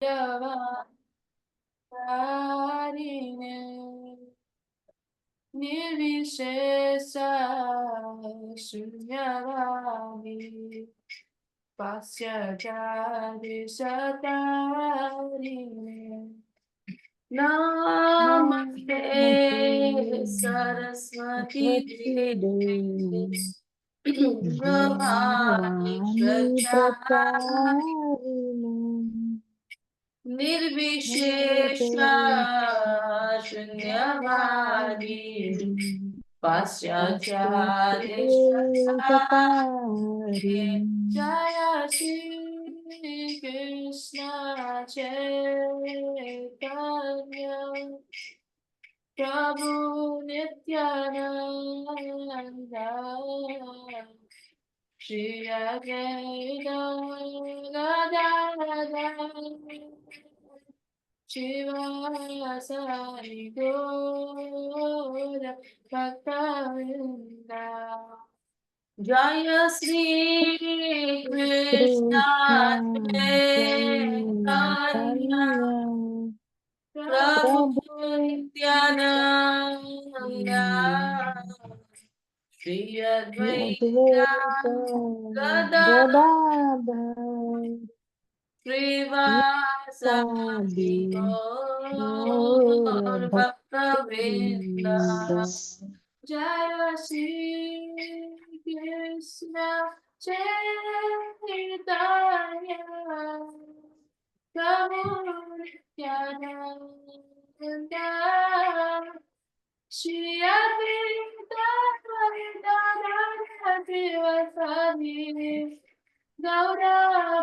Shunyavarine Nirvishesa Shunyavari Pasyajari Satarine Namaste Saraswati Devi Bhavani Pracharine Nirvishesha Shunyavadi Pasyachari Jaya Shri Krishna Chaitanya Prabhu Nityananda Shri Advaita Gadadara Shivasari Gora Bhaktavinda Jaya Sri Krishna Chaitanya Prabhu Nityananda Shri Advaita Gadadara Srivasadi Gaur Bhaktavinda Jaya Shri Krishna Chaitanya Prabhu Nityananda Shri Advaita Srivasadi Gaura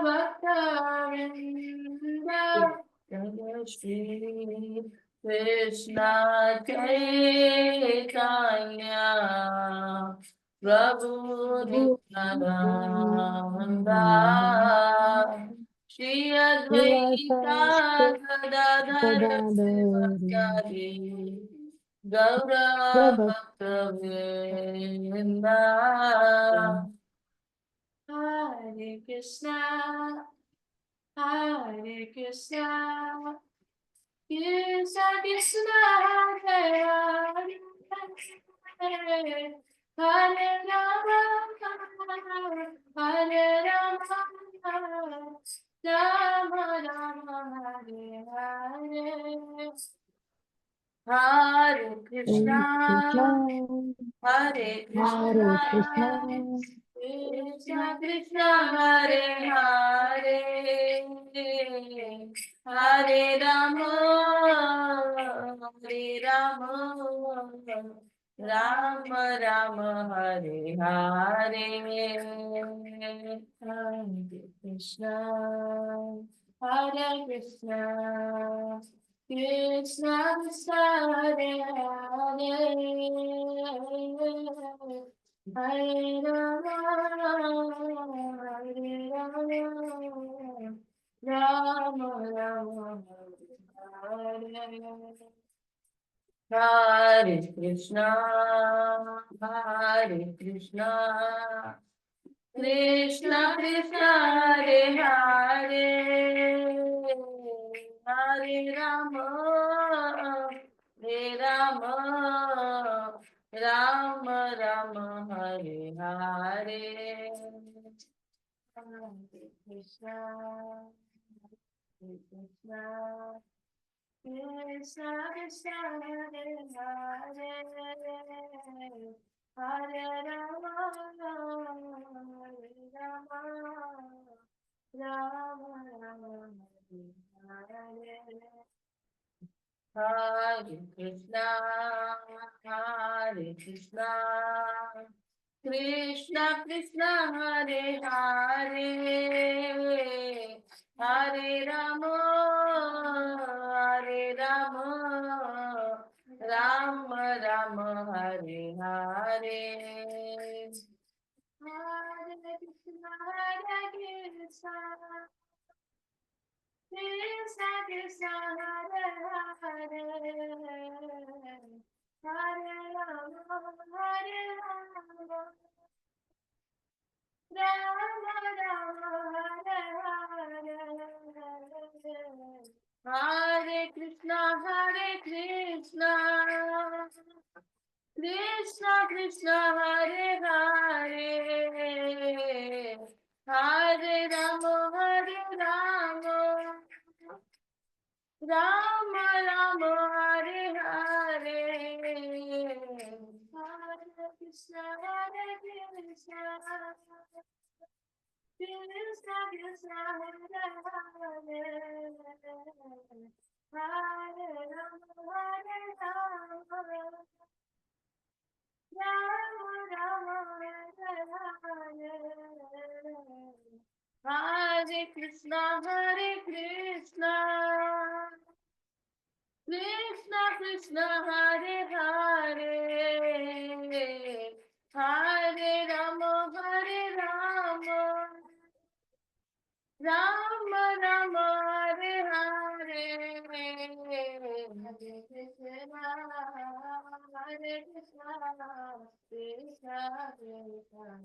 Bhaktavinda Jaya Shri Krishna Chaitanya Prabhu Nityananda Shri Advaita Gadadhara Srivasadi Gaura Bhaktavinda Hare Krishna, Hare Krishna, Krishna Krishna, Hare Hare, Hare Rama, Hare Rama, Rama Rama, Hare Hare. Hare Krishna, Hare Krishna, Krishna Krishna, Hare Hare, Hare Rama, Hare Rama, Rama Rama, Hare Hare, Hare Krishna, Hare Krishna. Krishna Krishna Hare Hare Hare Rama Hare Rama Rama Rama Hare Hare Krishna Hare Krishna Krishna Krishna Hare Hare Hare Rama Hare Rama Rama Rama Hare Hare Hare Krishna Hare Krishna Krishna Krishna Hare Hare Hare Rama Hare Rama Rama Rama Hare Hare Hare Krishna Hare Krishna Krishna Krishna Hare Hare Hare Rama Hare Rama Rama Rama Hare Hare Hare Krishna Hare Krishna Krishna Krishna Hare Hare Hare Rama Hare Rama Ram Ram Hare Hare Hare Krishna Krishna Krishna Hare Hare Hare Rama Rama Rama Hare Hare Hare Krishna Krishna Krishna Hare Hare Hare Rama Rama Rama Hare Hare Hare Krishna Krishna Krishna Hare Hare Hare Rama Rama Rama Hare Hare Hare Krishna Krishna Krishna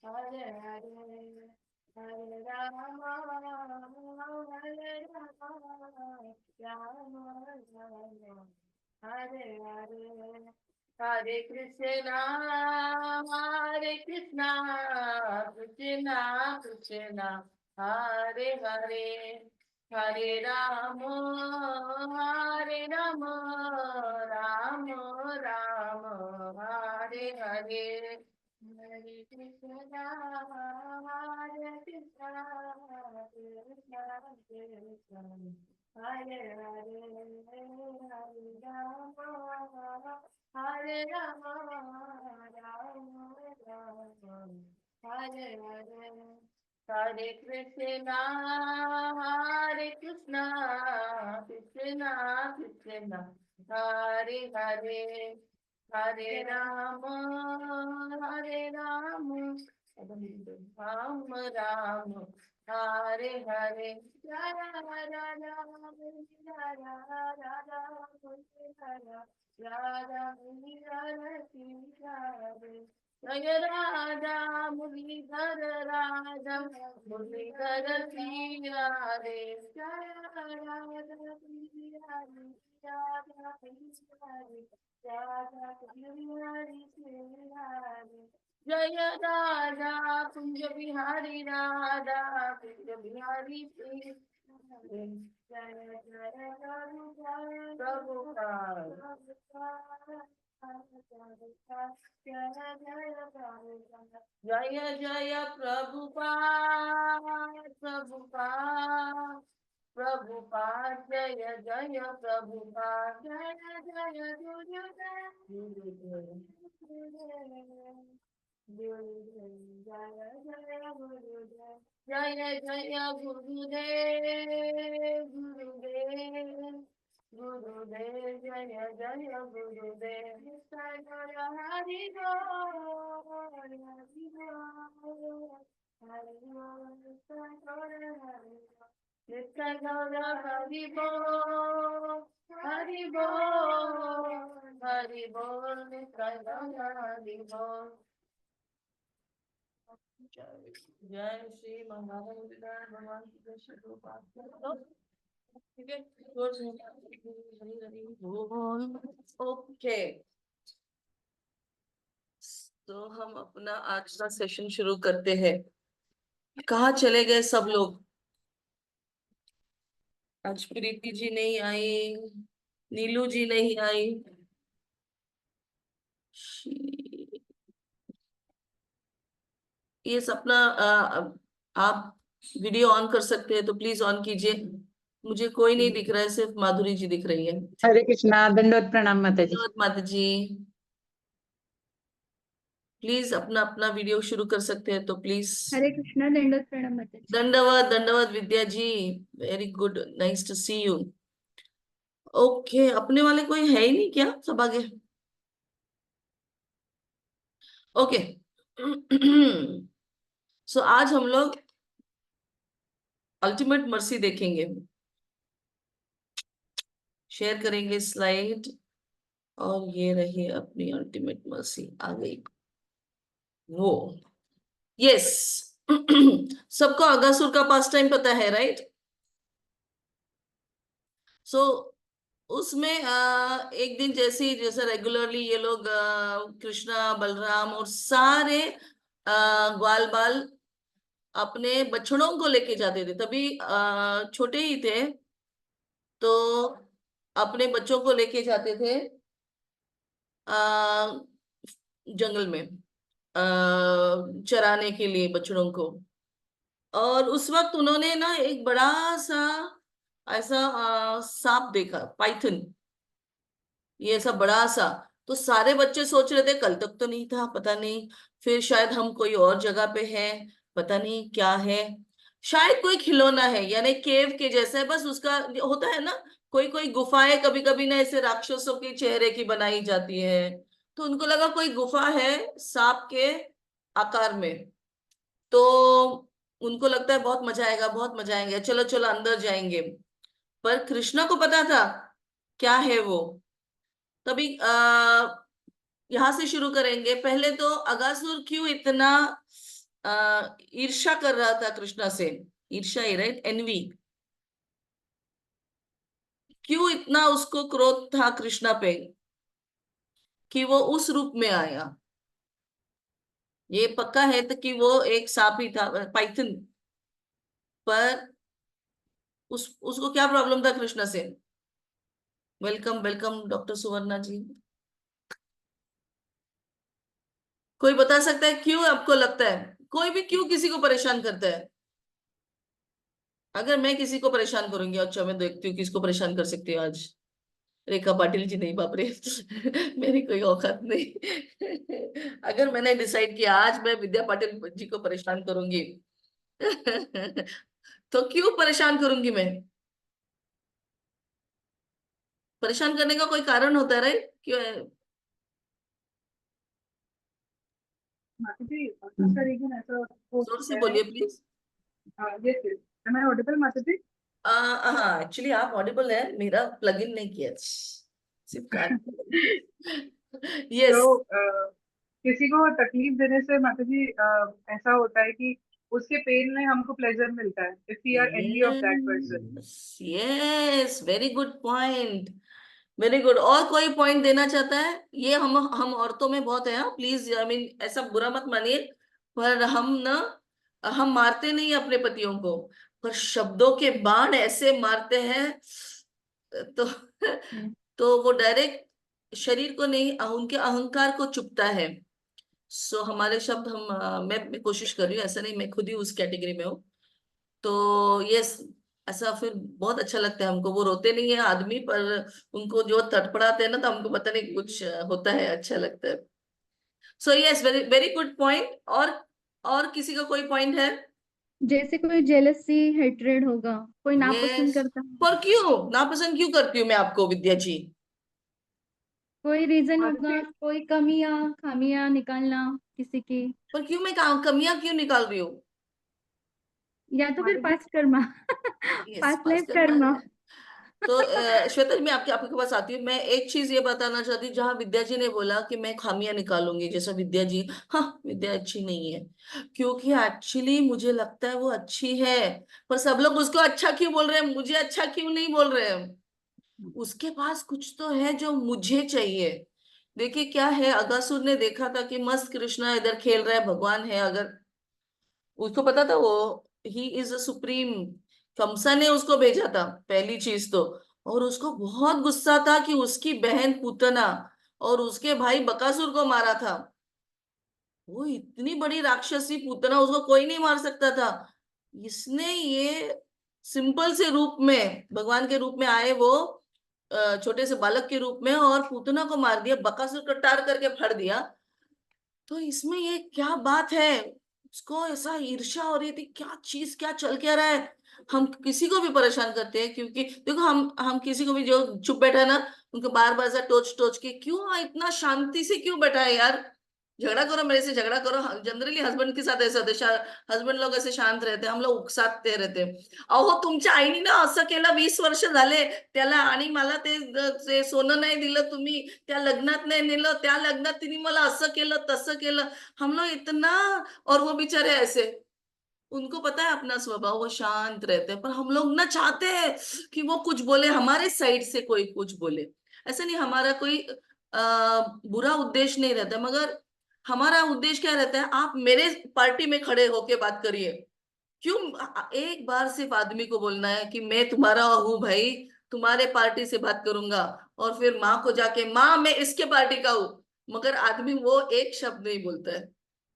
Hare Hare Hare Rama Hare Rama Rama Hare Hare Hare Krishna Krishna Krishna Hare Hare Hare Rama Rama Rama Hare Hare Hare Krishna Krishna Krishna Hare Hare Hare Rama Rama Rama Hare Hare Hare Krishna Krishna Krishna Hare Hare Hare Rama Rama Hare Hare Radha Radha Radha Radha Radha Jaya Radha Muridhar Radha Muridhar Sri Radhe Jaya Radha Radha Jaya Radha Kunja Bihari Radha Kunja Bihari Sri Jaya Jaya Prabhupada Jaya Jaya Prabhupada Prabhupada Jaya Jaya Prabhupada Jaya Jaya Gurudev Jaya Jaya Gurudev Gurudev Jaya Jaya Gurudev Jaya Hari Bol Nitya Gaura Hari Bol Hari Bol Hari Bol Nitya Gaura Hari Bol जय श्री महाराज भगवान की जय श्री रूपात ठीक है हरी हरी बोल okay तो हम अपना आज का सेशन शुरू करते हैं कहाँ चले गए सब लोग आज प्रीति जी नहीं आई नीलू जी नहीं आई ये सपना आप वीडियो ऑन कर सकते हैं तो प्लीज ऑन कीजिए मुझे कोई नहीं दिख रहा है सिर्फ माधुरी जी दिख रही है हरे कृष्णा दंडवत प्रणाम माता जी धन्यवाद माता जी प्लीज अपना अपना वीडियो शुरू कर सकते हैं तो प्लीज हरे कृष्णा दंडवत प्रणाम माता जी दंडवत Vidya ji very good nice to see you okay अपने वाले कोई है ही नहीं क्या सब आगे ओके सो आज हम लोग अल्टीमेट मर्सी देखेंगे शेयर करेंगे स्लाइड और ये रही अपनी अल्टीमेट मर्सी आ गई वो यस सबको अगासुर का पास टाइम पता है, राइट? सो उसमें एक दिन जैसे रेगुलरली ये लोग कृष्णा बलराम और सारे ग्वाल बाल अपने बछड़ों को लेके जाते थे, तभी छोटे ही थे, तो अपने बच्चों को लेके जाते थे आ, जंगल में चराने के लिए बछड़ों को। और उस वक्त उन्होंने ना एक बड़ा सा ऐसा सांप देखा, पाइथन, ये ऐसा बड़ा सा। तो सारे बच्चे सोच रहे थे कल तक तो नहीं था, पता नहीं, फिर शायद हम कोई और जगह पे हैं, पता नहीं क्या है, शायद कोई खिलौना है, यानी केव के जैसा है, बस उसका होता है ना, कोई कोई गुफाएं कभी कभी ना ऐसे राक्षसों के चेहरे की बनाई जाती है, तो उनको लगा कोई गुफा है सांप के आकार में। तो उनको लगता है बहुत मजा आएगा, बहुत मजा आएगा, चलो चलो अंदर जाएंगे। पर कृष्णा को पता था क्या है वो। तभी यहां से शुरू करेंगे। पहले तो अगासुर क्यों इतना ईर्ष्या कर रहा था कृष्णा से, ईर्ष्या ही, राइट, एनवी, क्यों इतना उसको क्रोध था कृष्णा पे कि वो उस रूप में आया? ये पक्का है तो कि वो एक सांप ही था, पाइथन। पर उसको क्या प्रॉब्लम था कृष्णा से? वेलकम वेलकम डॉक्टर सुवर्णा जी। कोई बता सकता है क्यों आपको लगता है कोई भी क्यों किसी को परेशान करता है? अगर मैं किसी को परेशान करूंगी, अच्छा मैं देखती हूँ किसको परेशान कर सकती हूँ आज। रेखा पाटिल जी नहीं, बाप रे। मेरी कोई औकात नहीं। अगर मैंने डिसाइड किया आज मैं विद्या पाटिल जी को परेशान करूंगी, तो क्यों परेशान करूंगी मैं? परेशान करने का कोई कारण होता है, राइट? क्यों है? माताजी, इसका रीजन ऐसा हो जोर से सकता है बोलिए कि please. Yes yes, am I audible Mataji? हाँ, एक्चुअली आप ऑडिबल है, मेरा प्लग इन नहीं किया, सिर्फ कान। यस। तो किसी को तकलीफ देने से माताजी ऐसा होता है कि उसके पेन में हमको प्लेजर मिलता है if we are envy of that person. Yes yes, very good point, very good. और कोई पॉइंट देना चाहता है? ये हम औरतों में बहुत है, हाँ प्लीज, आई मीन ऐसा बुरा मत मानिए, पर हम ना, हम मारते नहीं अपने पतियों को, पर शब्दों के बाण ऐसे मारते हैं, तो तो वो डायरेक्ट शरीर को नहीं, उनके अहंकार को चुभता है। सो हमारे शब्द हम मैं कोशिश कर रही हूँ, ऐसा नहीं मैं खुद ही उस कैटेगरी में हूँ। तो यस, ऐसा फिर बहुत अच्छा लगता है हमको, वो रोते नहीं है आदमी, पर उनको जो तड़पड़ाते हैं ना, तो हमको पता नहीं कुछ होता है, अच्छा लगता है। So yes, very very good point. और किसी का कोई पॉइंट है? जैसे कोई जेलसी हेट्रेड होगा, कोई नापसंद यस, करता है, पर क्यों नापसंद क्यों करती हूँ मैं आपको, विद्या जी? कोई रीजन होगा, माताजी, कोई कमियां खामियां निकालना किसी की, पर क्यों मैं कमियां क्यों निकाल रही हूँ? या तो फिर माताजी, पास्ट कर्मा। यस, पास्ट पास लाइफ कर्मा कर्मा। है। तो श्वेता जी, मैं आपके आपके पास आती हूँ। मैं एक चीज ये बताना चाहती हूँ, जहां विद्या जी ने बोला कि मैं खामियां निकालूंगी, जैसा विद्या जी, हाँ विद्या अच्छी नहीं है, क्योंकि एक्चुअली मुझे लगता है वो अच्छी है, पर सब लोग उसको अच्छा क्यों बोल रहे हैं, मुझे अच्छा क्यों नहीं बोल रहे हैं? उसके पास कुछ तो है जो मुझे चाहिए। देखिए क्या है, अगासुर ने देखा था कि मस्त कृष्णा इधर खेल रहा है, भगवान है, अगर उसको पता था वो ही इज अ सुप्रीम, कंसा ने उसको भेजा था पहली चीज तो। और उसको बहुत गुस्सा था कि उसकी बहन पूतना और उसके भाई बकासुर को मारा था। वो इतनी बड़ी राक्षसी पूतना, उसको कोई नहीं मार सकता था। इसने ये सिंपल से रूप में, भगवान के रूप में आए वो, छोटे से बालक के रूप में, और पूतना को मार दिया, बकासुर को टार करके फाड़ दिया। तो इसमें ये क्या बात है? उसको ऐसा ईर्ष्या हो रही थी, क्या चीज, क्या चल क्या रहा है? हम किसी को भी परेशान करते हैं, क्योंकि देखो हम किसी को भी जो चुप बैठा है ना, उनको बार बार से टोच टोच के, क्यों इतना शांति से क्यों बैठा है यार? झगड़ा करो मेरे से, झगड़ा करो। जनरली हस्बंड के साथ ऐसा होता है, हस्बंड लोग ऐसे शांत रहते हैं, हम लोग उकसाते रहते हैं। अहो तुमच्या आईने ना असं केलं, 20 वर्ष झाले त्याला, आणि मला ते सोनं नाही दिलं तुम्ही, त्या लग्नात नाही नेलं, त्या लग्नात तिने मला असं केलं तसं केलं, हम लोग इतना, और वो बेचारे ऐसे, उनको पता है अपना स्वभाव, वो शांत रहते हैं, पर हम लोग ना चाहते हैं कि वो कुछ बोले, हमारे साइड से कोई कुछ बोले। ऐसा नहीं, हमारा कोई बुरा उद्देश्य नहीं रहता, मगर हमारा उद्देश्य क्या रहता है, आप मेरे पार्टी में खड़े होके बात करिए। क्यों एक बार सिर्फ आदमी को बोलना है कि मैं तुम्हारा हूँ भाई, तुम्हारे पार्टी से बात करूंगा, और फिर माँ को जाके माँ मैं इसके पार्टी का हूँ, मगर आदमी वो एक शब्द नहीं बोलता है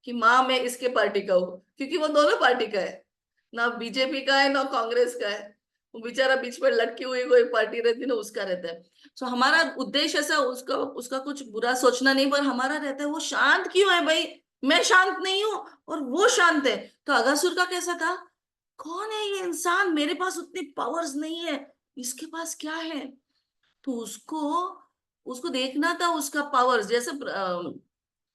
कि माँ मैं इसके पार्टी का हूँ, क्योंकि वो दोनों पार्टी का है, ना बीजेपी का है ना कांग्रेस का है। वो बेचारा बीच में लटकी हुई कोई पार्टी रहती ना, उसका रहता है। सो हमारा उद्देश्य ऐसा, उसका उसका कुछ बुरा सोचना नहीं, पर हमारा रहता है वो शांत क्यों है भाई, मैं शांत नहीं हूं और वो शांत है। तो अगासुर का कैसा था, कौन है ये इंसान, मेरे पास उतनी पावर्स नहीं है, इसके पास क्या है। तो उसको उसको देखना था उसका पावर्स, जैसे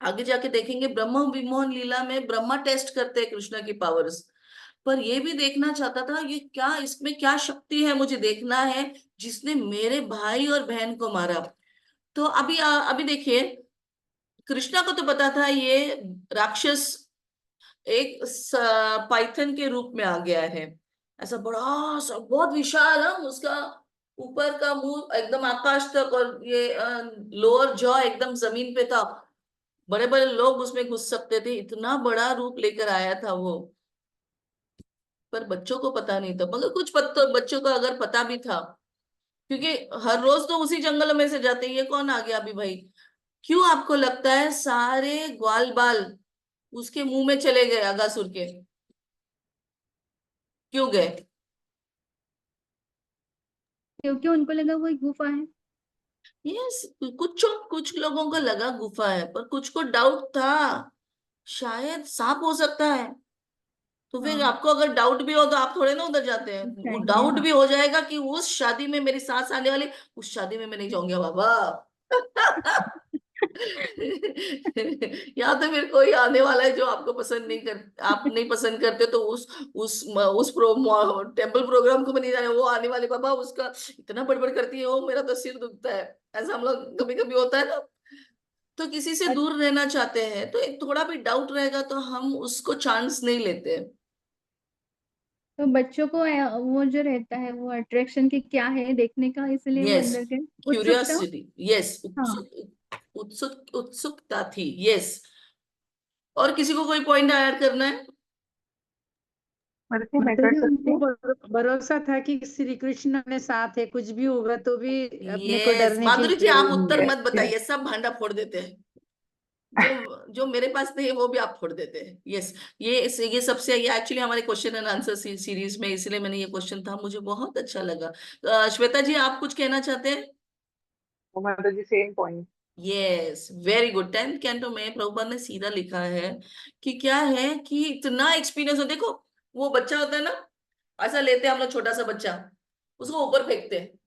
आगे जाके देखेंगे ब्रह्म विमोहन लीला में ब्रह्मा टेस्ट करते हैं कृष्ण की पावर्स, पर ये भी देखना चाहता था ये क्या, इसमें क्या शक्ति है मुझे देखना है, जिसने मेरे भाई और बहन को मारा। तो अभी देखिए, कृष्णा को तो पता था ये राक्षस एक पाइथन के रूप में आ गया है, ऐसा बड़ा सा बहुत विशाल है उसका, ऊपर का मुंह एकदम आकाश तक, और ये लोअर जॉ एकदम जमीन पे था, बड़े बड़े लोग उसमें घुस सकते थे, इतना बड़ा रूप लेकर आया था वो। पर बच्चों को पता नहीं था, मगर कुछ बच्चों को अगर पता भी था, क्योंकि हर रोज तो उसी जंगल में से जाते हैं, ये कौन आ गया अभी भाई। क्यों आपको लगता है सारे ग्वाल बाल उसके मुंह में चले गए अगासुर के, क्यों गए। क्योंकि उनको लगा वो एक गुफा है। यस, कुछ लोगों को लगा गुफा है, पर कुछ को डाउट था शायद सांप हो सकता है। तो फिर हाँ, आपको अगर डाउट भी हो तो आप थोड़े ना उधर जाते हैं, वो जाएंगे, डाउट हाँ। भी हो जाएगा कि उस शादी में मेरी सास आने वाली, उस शादी में मैं नहीं जाऊंगी बाबा। या तो फिर कोई आने वाला है जो आपको पसंद नहीं कर, आप नहीं पसंद करते, तो उस टेम्पल प्रोग्राम को भी नहीं जाने, वो आने वाले बाबा उसका इतना बड़बड़ करती है वो, मेरा तो सिर दुखता है। ऐसा हम लोग कभी कभी होता है ना। तो किसी से दूर रहना चाहते हैं तो एक थोड़ा भी डाउट रहेगा तो हम उसको चांस नहीं लेते। तो बच्चों को वो जो रहता है वो अट्रैक्शन की क्या है देखने का, इसलिए वो यस, अंदर गए। उत्सुकता। क्यूरियोसिटी, यस, हाँ। उत्सुकता थी, यस। और किसी को कोई पॉइंट ऐड करना है। मतलब मैं माता कर जी सकती उनको हूँ। भरोसा था कि श्री कृष्ण अपने साथ है, कुछ भी होगा तो भी अपने को यस डरने की माधुरी जी, आप जरूरत उत्तर नहीं मत है। बताइए, सब भांडा फोड़ देते हैं, जो जो मेरे पास नहीं है वो भी आप फोड़ देते हैं। यस, ये सबसे, ये एक्चुअली हमारे क्वेश्चन एंड आंसर सीरीज में, इसलिए मैंने ये क्वेश्चन था, मुझे बहुत अच्छा लगा। श्वेता जी, आप कुछ कहना चाहते हैं। तो माता जी same point. Yes, very good. 10th canto में प्रभुपाद ने सीधा लिखा है कि क्या है कि इतना एक्सपीरियंस हो, देखो वो बच्चा होता है ना, ऐसा लेते हैं हम लोग छोटा सा बच्चा, उसको ऊपर फेंकते हैं,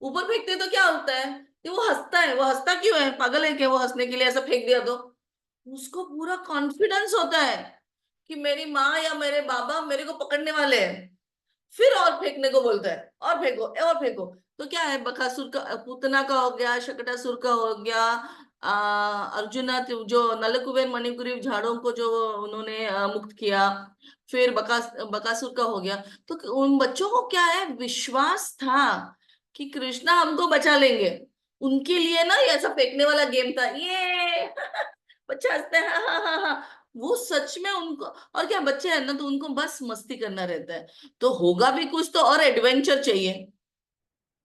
ऊपर फेंकते हैं तो क्या होता है कि वो हंसता है, वो हंसता क्यों है, पागल है क्या वो हंसने के लिए, ऐसा फेंक दिया तो उसको पूरा कॉन्फिडेंस होता है कि मेरी माँ या मेरे बाबा मेरे को पकड़ने वाले हैं, फिर और फेंकने को बोलता है, और फेंको और फेंको। तो क्या है, बकासुर का, पूतना का हो गया, शकटासुर का हो गया, अर्जुना जो नलकुबेर मणिपुरी झाड़ों को जो उन्होंने मुक्त किया, फिर बकासुर का हो गया। तो उन बच्चों को क्या है, विश्वास था कि कृष्णा हमको बचा लेंगे। उनके लिए ना ये ऐसा फेंकने वाला गेम था ये। बच्चे हंसते हैं, हाँ हाँ हाँ हाँ, वो सच में उनको, और क्या बच्चे हैं ना तो उनको बस मस्ती करना रहता है, तो होगा भी कुछ तो, और एडवेंचर चाहिए।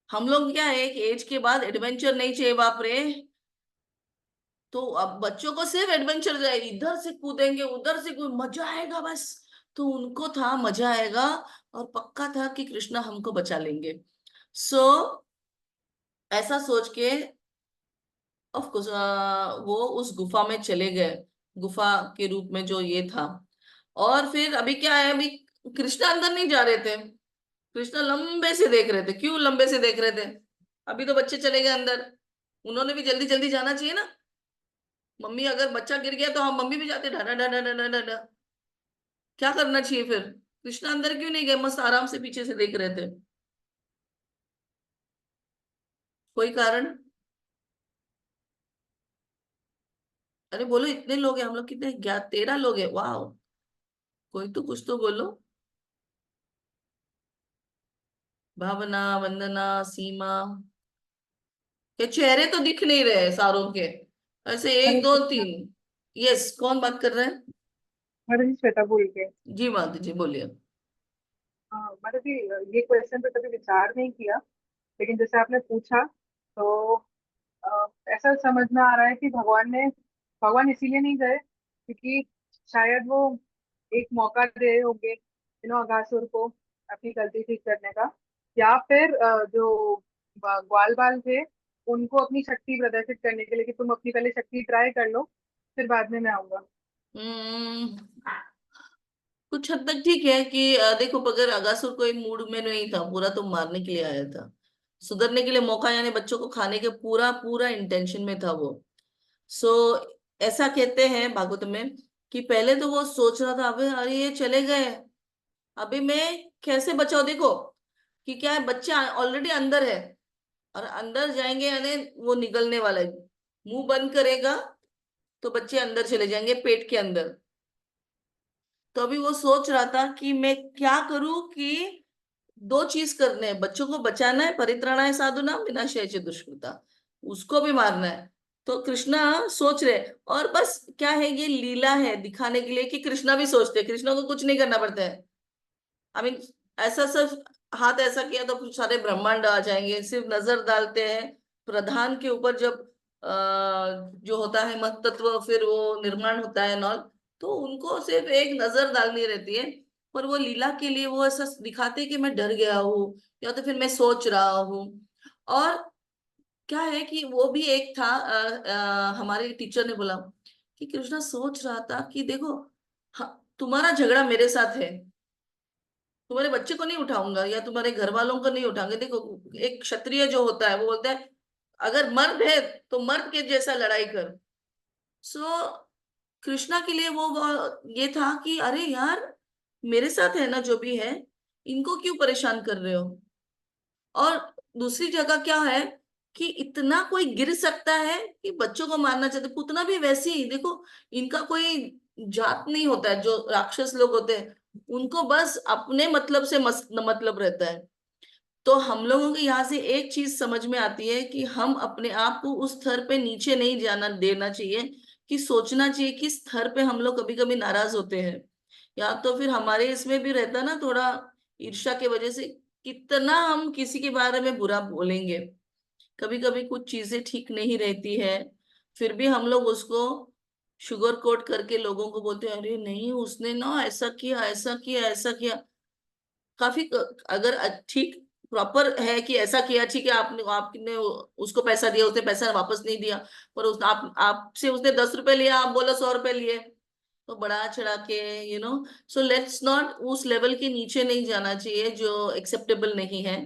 हम लोग क्या है, एक एज के बाद एडवेंचर नहीं चाहिए बाप रे। तो अब बच्चों को सिर्फ एडवेंचर चाहिए, इधर से कूदेंगे उधर से कूद, मजा आएगा बस। तो उनको था मजा आएगा, और पक्का था कि कृष्णा हमको बचा लेंगे। सो ऐसा सोच के ऑफ कोर्स वो उस गुफा में चले गए, गुफा के रूप में जो ये था। और फिर अभी क्या है, अभी कृष्णा अंदर नहीं जा रहे थे, कृष्णा लंबे से देख रहे थे। क्यों लंबे से देख रहे थे, अभी तो बच्चे चले गए अंदर, उन्होंने भी जल्दी जल्दी जाना चाहिए ना। मम्मी अगर बच्चा गिर गया तो हम मम्मी भी जाते ढा ढा ढा ढा ढा ढा ढा। क्या करना चाहिए फिर, कृष्णा अंदर क्यों नहीं गए, मस्त आराम से पीछे से देख रहे थे। कोई कारण। अरे बोलो, इतने लोग हैं हम लोग, कितने 13 लोग हैं, वाह। कोई तो कुछ तो बोलो। भावना, वंदना, सीमा के चेहरे तो दिख नहीं रहे सारों के। ऐसे एक हरे दो कृष्णा। तीन। यस, कौन बात कर रहे हैं? माता जी श्वेता बोल के। जी माता जी बोलिए। हाँ माता जी, ये क्वेश्चन पे कभी विचार नहीं किया, लेकिन जैसे आपने पूछा तो ऐसा समझ में आ रहा है कि भगवान इसीलिए नहीं गए क्योंकि शायद वो एक मौका दे होंगे अघासुर को अपनी गलती ठीक करने का, या फिर जो ग्वाल बाल थे उनको अपनी शक्ति प्रदर्शित करने के लिए कि तुम अपनी पहले शक्ति ट्राई कर लो, फिर बाद में मैं आऊंगा। हम्म, कुछ हद तक ठीक है कि देखो, अगर अगासुर कोई मूड में नहीं था, पूरा तो मारने के लिए आया था। सुधरने के लिए मौका, यानी बच्चों को खाने के पूरा पूरा इंटेंशन में था वो। सो ऐसा कहते हैं भागवत में कि पहले तो वो सोच रहा था, अबे अरे ये चले गए, अभी मैं कैसे बचाओ। देखो कि क्या है, बच्चा ऑलरेडी अंदर है, और अंदर जाएंगे यानी वो निकलने वाला है। मुंह बंद करेगा तो बच्चे अंदर चले जाएंगे पेट के अंदर। तो अभी वो सोच रहा था कि मैं क्या करूं कि दो चीज करने हैं, बच्चों को बचाना है, परित्राणाय साधूनां विनाशाय च दुष्कृता, उसको भी मारना है। तो कृष्णा सोच रहे, और बस क्या है, ये लीला है दिखाने के लिए कि कृष्णा भी सोचते हैं, कृष्णा को कुछ नहीं करना पड़ता है। आई मीन, ऐसा सिर्फ हाथ ऐसा किया तो फिर सारे ब्रह्मांड आ जाएंगे, सिर्फ नजर डालते हैं प्रधान के ऊपर, जब जो होता है मत तत्व फिर वो निर्माण होता है नॉल, तो उनको सिर्फ एक नजर डालनी रहती है। पर वो लीला के लिए वो ऐसा दिखाते हैं कि मैं डर गया हूँ, या तो फिर मैं सोच रहा हूँ। और क्या है कि वो भी एक था, हमारे टीचर ने बोला कि कृष्णा सोच रहा था कि देखो, तुम्हारा झगड़ा मेरे साथ है, तुम्हारे बच्चे को नहीं उठाऊंगा या तुम्हारे घर वालों को नहीं उठाऊंगे। देखो, एक क्षत्रिय जो होता है वो बोलता है अगर मर्द है तो मर्द के जैसा लड़ाई कर। सो कृष्णा के लिए वो ये था कि अरे यार, मेरे साथ है ना जो भी है, इनको क्यों परेशान कर रहे हो। और दूसरी जगह क्या है कि इतना कोई गिर सकता है कि बच्चों को मारना चाहते, पूतना भी वैसी ही देखो, इनका कोई जात नहीं होता है। जो राक्षस लोग होते हैं उनको बस अपने मतलब से मतलब रहता है। तो हम लोगों के यहाँ से एक चीज समझ में आती है कि हम अपने आप को उस स्तर पे नीचे नहीं जाना देना चाहिए, कि सोचना चाहिए कि स्तर पे हम लोग कभी कभी नाराज होते हैं, या तो फिर हमारे इसमें भी रहता ना थोड़ा ईर्ष्या की वजह से, कितना हम किसी के बारे में बुरा बोलेंगे। कभी कभी कुछ चीजें ठीक नहीं रहती है, फिर भी हम लोग उसको शुगर कोट करके लोगों को बोलते हैं, अरे नहीं उसने ना ऐसा किया, ऐसा किया, ऐसा किया। काफी अगर ठीक प्रॉपर है कि ऐसा किया, ठीक है, आपने उसको पैसा दिया, उसने पैसा वापस नहीं दिया, पर आपसे उसने 10 रुपए लिया, आप बोलो 100 रुपए लिए, तो बढ़ा चढ़ा के सो लेट्स नॉट उस लेवल के नीचे नहीं जाना चाहिए जो एक्सेप्टेबल नहीं है।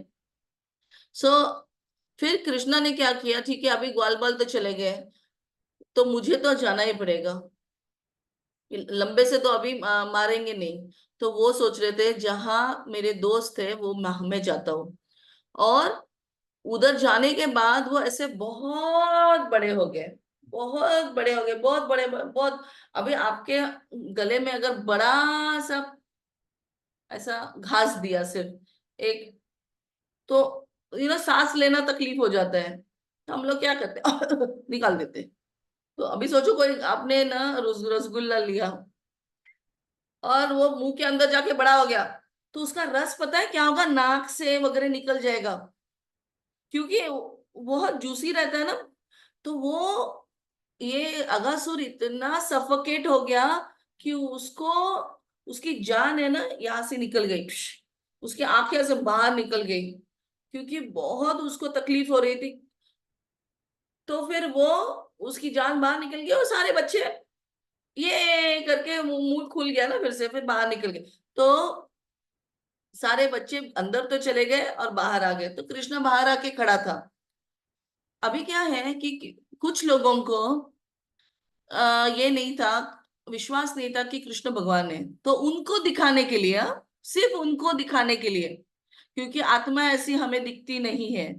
सो फिर कृष्णा ने क्या किया, ठीक है अभी ग्वाल बाल तो चले गए, तो मुझे तो जाना ही पड़ेगा, लंबे से तो अभी मारेंगे नहीं। तो वो सोच रहे थे जहां मेरे दोस्त है वो मैं जाता हूँ। और उधर जाने के बाद वो ऐसे बहुत बड़े हो गए, बहुत बड़े हो गए, बहुत बड़े, बहुत। अभी आपके गले में अगर बड़ा सा ऐसा घास दिया सिर्फ एक, तो सांस लेना तकलीफ हो जाता है, तो हम लोग क्या करते हैं निकाल देते हैं। तो अभी सोचो कोई आपने ना रसगुल्ला लिया और वो मुंह के अंदर जाके बड़ा हो गया, तो उसका रस पता है क्या होगा, नाक से वगैरह निकल जाएगा, क्योंकि वो बहुत जूसी रहता है ना। तो वो ये अगासुर इतना सफोकेट हो गया कि उसको, उसकी जान है ना यहाँ से निकल गई, उसकी आंखें से बाहर निकल गई, क्योंकि बहुत उसको तकलीफ हो रही थी। तो फिर वो, उसकी जान बाहर निकल गई और सारे बच्चे ये करके मुंह खुल गया ना, फिर से फिर बाहर निकल गए। तो सारे बच्चे अंदर तो चले गए और बाहर आ गए, तो कृष्णा बाहर आके खड़ा था। अभी क्या है कि कुछ लोगों को ये नहीं था, विश्वास नहीं था कि कृष्ण भगवान है, तो उनको दिखाने के लिए, सिर्फ उनको दिखाने के लिए, क्योंकि आत्मा ऐसी हमें दिखती नहीं है,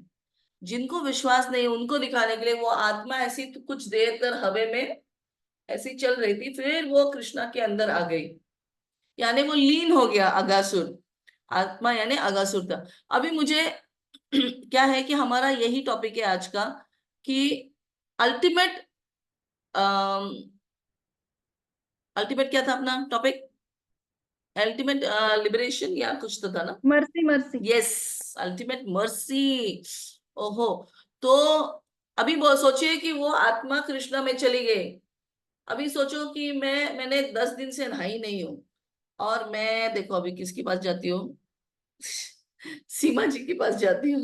जिनको विश्वास नहीं उनको दिखाने के लिए वो आत्मा ऐसी तो कुछ देर तक हवा में ऐसी चल रही थी, फिर वो कृष्णा के अंदर आ गई। यानी वो लीन हो गया अगासुर, आत्मा यानी अगासुर था। अभी मुझे क्या है कि हमारा यही टॉपिक है आज का, कि अल्टीमेट अल्टीमेट क्या था अपना टॉपिक, अल्टीमेट लिबरेशन या कुछ तो था ना। Mercy mercy. Yes, ultimate mercy. ओहो, तो अभी वो सोचिए कि वो आत्मा कृष्णा में चली गई। अभी सोचो कि मैंने 10 दिन से नहाई नहीं हूं, और मैं देखो अभी किसके पास जाती हूँ, सीमा जी के पास जाती हूँ।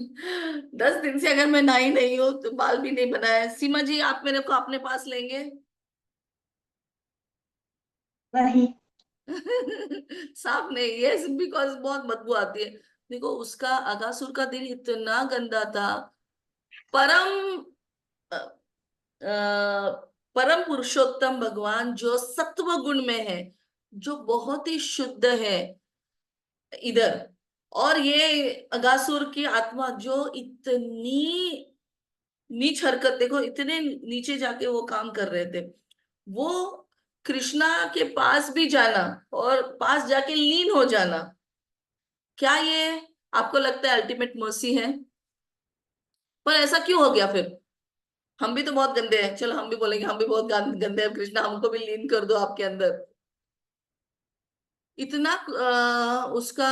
10 दिन से अगर मैं नहाई नहीं हूँ तो बाल भी नहीं बनाया, सीमा जी आप मेरे को अपने पास लेंगे? नहीं। साफ नहीं, यस, बिकॉज बहुत बदबू आती है। देखो उसका, अगासुर का दिल इतना गंदा था। परम अ, परम पुरुषोत्तम भगवान जो सत्व गुण में है, जो बहुत ही शुद्ध है इधर, और ये अगासुर की आत्मा जो इतनी नीच हरकत, देखो इतने नीचे जाके वो काम कर रहे थे, वो कृष्णा के पास भी जाना और पास जाके लीन हो जाना, क्या ये आपको लगता है अल्टीमेट मर्सी है? पर ऐसा क्यों हो गया फिर? हम भी तो बहुत गंदे हैं, चलो हम भी बोलेंगे हम भी बहुत गंदे हैं, कृष्णा हमको भी लीन कर दो आपके अंदर। इतना उसका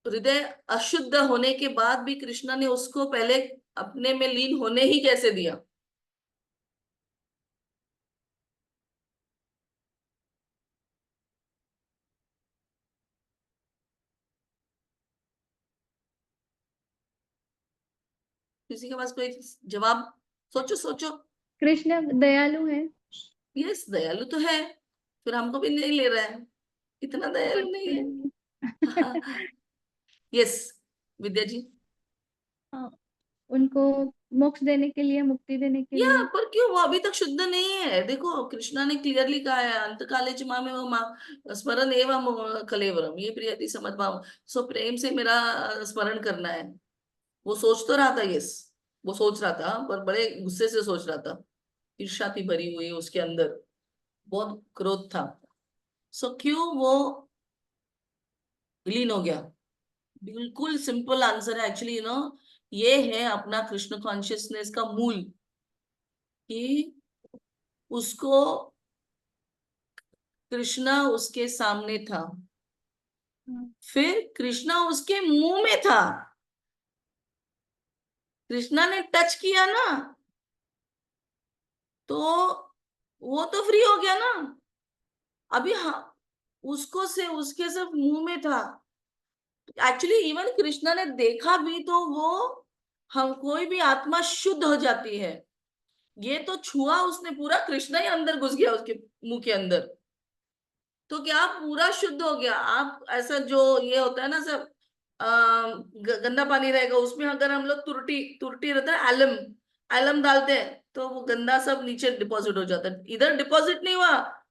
हृदय अशुद्ध होने के बाद भी कृष्णा ने उसको पहले अपने में लीन होने ही कैसे दिया? किसी के पास कोई जवाब? सोचो सोचो। कृष्ण दयालु है। यस, दयालु तो है, फिर हमको भी नहीं ले रहा है, इतना दयालु नहीं है। यस, विद्या जी। हाँ, उनको मोक्ष देने के लिए, मुक्ति देने के या लिए। पर क्यों, वो अभी तक शुद्ध नहीं है? देखो कृष्णा ने क्लियरली कहा है, अंत काले च मामे वो माँ स्मरण एवं कलेवरम ये प्रियति समझ, सो प्रेम से मेरा स्मरण करना है। वो सोच तो रहा था, यस, वो सोच रहा था, पर बड़े गुस्से से सोच रहा था, ईर्ष्या थी भरी हुई उसके अंदर, बहुत क्रोध था। सो क्यों वो विलीन हो गया? बिल्कुल सिंपल आंसर है एक्चुअली, ये है अपना कृष्ण कॉन्शियसनेस का मूल, कि उसको कृष्णा उसके सामने था, हाँ, फिर कृष्णा उसके मुंह में था, कृष्णा ने टच किया ना, तो वो तो फ्री हो गया ना। अभी हाँ, उसको से उसके सिर्फ मुंह में था। एक्चुअली इवन कृष्णा ने देखा भी तो वो, हम कोई भी आत्मा शुद्ध हो जाती है, ये तो छुआ उसने, पूरा कृष्णा ही अंदर घुस गया उसके मुंह के अंदर, तो क्या पूरा शुद्ध हो गया। आप ऐसा जो ये होता है ना सब, गंदा पानी रहेगा उसमें अगर हम लोग तुरटी तुरटी रहता है, एलम एलम डालते हैं, तो वो गंदा सब नीचे डिपॉजिट हो जाता है, इधर डिपॉजिट नहीं हुआ,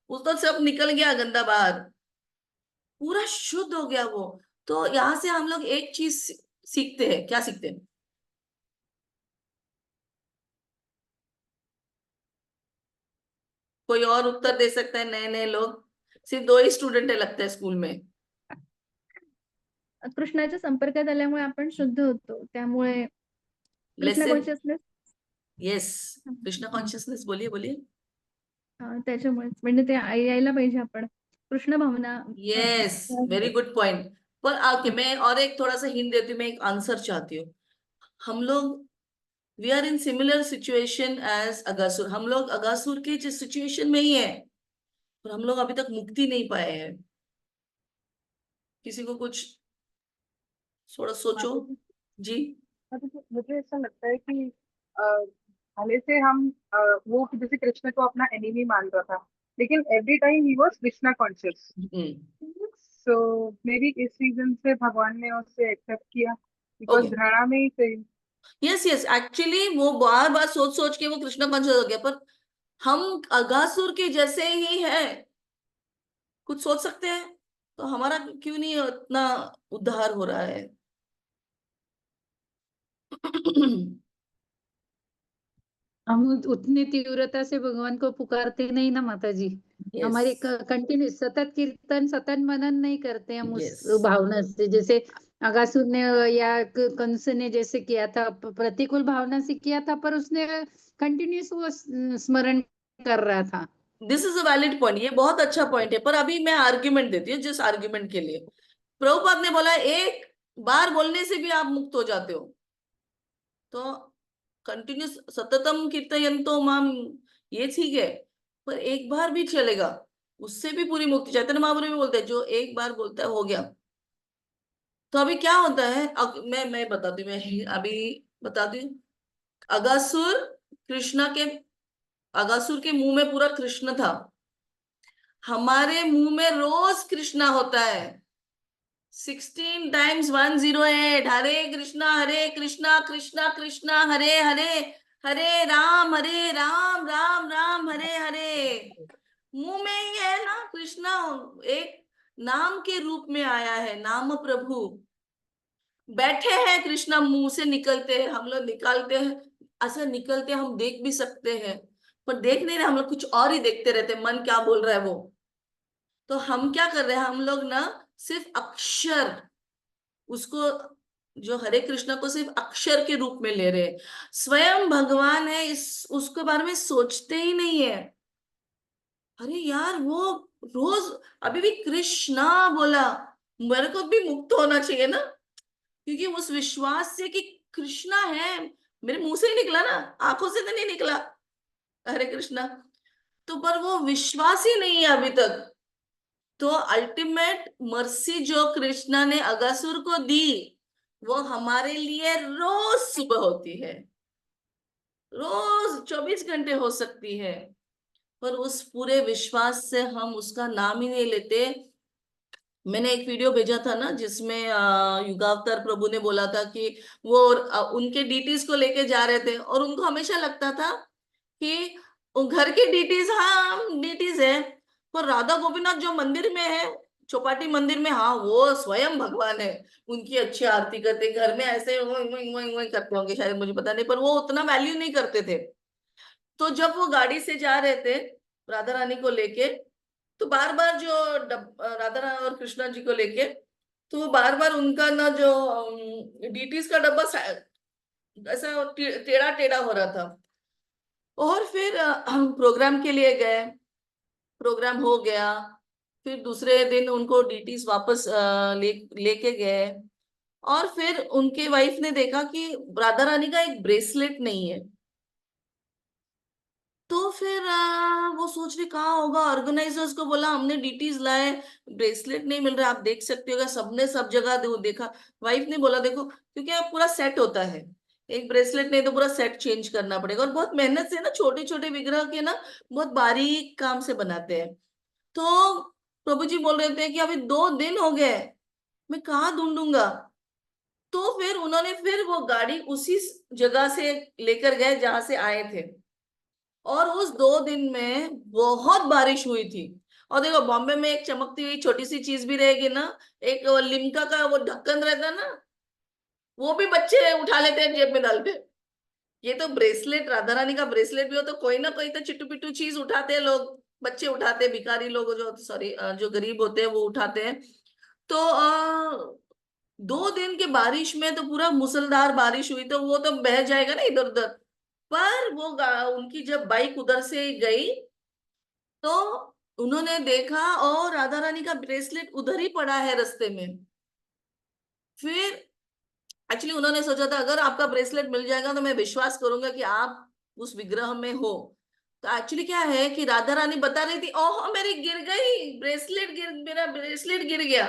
उस तो सब निकल गया गंदा बाहर, पूरा शुद्ध हो गया वो। तो यहाँ से हम लोग एक चीज सीखते हैं, क्या सीखते हैं? कोई और उत्तर दे सकता है? नए नए लोग, सिर्फ 2 ही स्टूडेंट है लगता है स्कूल में। कृष्णाच्या संपर्कात आल्यामुळे आपण शुद्ध होतो, त्यामुळे Krishna lesson, consciousness. Yes, Krishna consciousness, बोलिए बोलिए। त्याच्यामुळेच म्हणजे ते यायला पाहिजे आपण कृष्ण भावना। Yes, very good point. पर ओके, मैं और एक थोड़ा सा हिंट देती हूँ, मैं एक आंसर चाहती हूँ। हम लोग, we are in similar situation as Aghasur, हम लोग अगासुर के जिस सिचुएशन में ही है, पर हम लोग अभी तक मुक्ति नहीं पाए हैं। किसी को कुछ थोड़ा सोचो माता जी, जी। मुझे ऐसा लगता है कि अ, पहले से हम वो जैसे कृष्ण को अपना एनिमी मान रहा था, लेकिन every time he was Krishna conscious. So may be इस रीजन से भगवान ने उसे एक्सेप्ट किया, बिकॉज ओके, घृणा में ही थे। यस यस, एक्चुअली वो बार बार सोच सोच के वो कृष्ण कॉन्शियस हो गया, पर हम अगासुर के जैसे ही है, कुछ सोच सकते हैं, तो हमारा क्यों नहीं इतना उद्धार हो रहा है? हम उतनी तीव्रता से भगवान को पुकारते नहीं ना माता जी। हमारे यस कंटिन्यू सतत कीर्तन सतत मनन नहीं करते हम उस यस भावना से, जैसे अगासुर ने या कंस ने जैसे किया था, प्रतिकूल भावना से किया था, पर उसने कंटिन्यूस वो स्मरण कर रहा था। This is a valid point, ये बहुत अच्छा पॉइंट है, पर अभी मैं आर्ग्यूमेंट देती हूँ जिस आर्ग्यूमेंट के लिए प्रभुपाद ने बोला एक बार बोलने से भी आप मुक्त हो जाते हो, तो कंटिन्यूस सततम कीर्तयन्तो माम, ये ठीक है, पर एक बार भी चलेगा, उससे भी पूरी मुक्ति। चैतन्य महाप्रभु भी बोलते हैं जो एक बार बोलता है हो गया। तो अभी क्या होता है, मैं बताती हूँ, मैं अभी बताती हूँ। अगासुर कृष्णा के अगासुर के मुंह में पूरा कृष्ण था, हमारे मुंह में रोज कृष्णा होता है। 16 × 108, हरे कृष्णा कृष्णा कृष्णा हरे हरे, हरे राम राम राम हरे हरे। मुंह में ही है ना कृष्णा, एक नाम के रूप में आया है, नाम प्रभु। बैठे हैं कृष्णा, मुंह से निकलते हैं, हम लोग निकालते हैं, ऐसा निकलते हम देख भी सकते हैं, पर देख नहीं रहे, हम लोग कुछ और ही देखते रहते, मन क्या बोल रहा है वो। तो हम क्या कर रहे हैं, हम लोग ना सिर्फ अक्षर, उसको जो हरे कृष्णा को सिर्फ अक्षर के रूप में ले रहे हैं, स्वयं भगवान है इस उसके बारे में सोचते ही नहीं है। अरे यार वो रोज अभी भी कृष्णा बोला, मेरे को भी मुक्त होना चाहिए ना, क्योंकि उस विश्वास से कि कृष्णा है, मेरे मुंह से ही निकला ना, आंखों से तो नहीं निकला हरे कृष्णा, तो पर वो विश्वास ही नहीं है अभी तक। तो अल्टीमेट मर्सी जो कृष्णा ने अगासुर को दी, वो हमारे लिए रोज सुबह होती है, रोज 24 घंटे हो सकती है, पर उस पूरे विश्वास से हम उसका नाम ही नहीं लेते। मैंने एक वीडियो भेजा था ना जिसमें युगावतार प्रभु ने बोला था कि वो उनके डीटीज को लेके जा रहे थे, और उनको हमेशा लगता था कि वो घर के डीटीज, हाँ डीटीज है, पर राधा गोपीनाथ जो मंदिर में है, चौपाटी मंदिर में, हाँ वो स्वयं भगवान है, उनकी अच्छी आरती करते, घर में ऐसे वोई वोई वोई वोई करते होंगे शायद, मुझे पता नहीं, पर वो उतना वैल्यू नहीं करते थे। तो जब वो गाड़ी से जा रहे थे राधा रानी को लेके, तो बार बार जो राधा रानी और कृष्णा जी को लेके, तो वो बार बार उनका ना जो डीटीज का डब्बा ऐसा टेढ़ा टेढ़ा हो रहा था। और फिर हम प्रोग्राम के लिए गए, प्रोग्राम हो गया, फिर दूसरे दिन उनको डीटीज वापस लेके गए, और फिर उनके वाइफ ने देखा कि राधा रानी का एक ब्रेसलेट नहीं है। तो फिर वो सोच रही कहाँ होगा, ऑर्गेनाइजर्स को बोला हमने डीटीज लाए, ब्रेसलेट नहीं मिल रहा, आप देख सकते हो, सबने सब जगह देखा। वाइफ ने बोला देखो, क्योंकि अब पूरा सेट होता है, एक ब्रेसलेट नहीं तो पूरा सेट चेंज करना पड़ेगा, और बहुत मेहनत से ना छोटे छोटे विग्रह के ना बहुत बारीक काम से बनाते हैं। तो प्रभु जी बोल रहे थे कि अभी 2 दिन हो गए, मैं कहाँ ढूंढूंगा। तो फिर उन्होंने फिर वो गाड़ी उसी जगह से लेकर गए जहां से आए थे, और उस 2 दिन में बहुत बारिश हुई थी। और देखो बॉम्बे में एक चमकती हुई छोटी सी चीज भी रहेगी ना, एक वो लिम्का का वो ढक्कन रहता है ना, वो भी बच्चे उठा लेते हैं जेब में डालते हैं। ये तो ब्रेसलेट, राधा रानी का ब्रेसलेट भी हो तो कोई ना कोई तो चिट्टू पिट्टू चीज उठाते हैं लोग, बच्चे उठाते हैं, भिखारी लोग जो सॉरी जो गरीब होते हैं वो उठाते हैं। तो 2 दिन के बारिश में तो पूरा मूसलधार बारिश हुई, तो वो तो बह जाएगा ना इधर उधर। पर वो उनकी जब बाइक उधर से गई, तो उन्होंने देखा और राधा रानी का ब्रेसलेट उधर ही पड़ा है रास्ते में। फिर एक्चुअली उन्होंने सोचा था अगर आपका ब्रेसलेट मिल जाएगा तो मैं विश्वास करूंगा कि आप उस विग्रह में हो। तो एक्चुअली क्या है कि राधा रानी बता रही थी ओह मेरी गिर गई ब्रेसलेट, मेरा ब्रेसलेट गिर गया।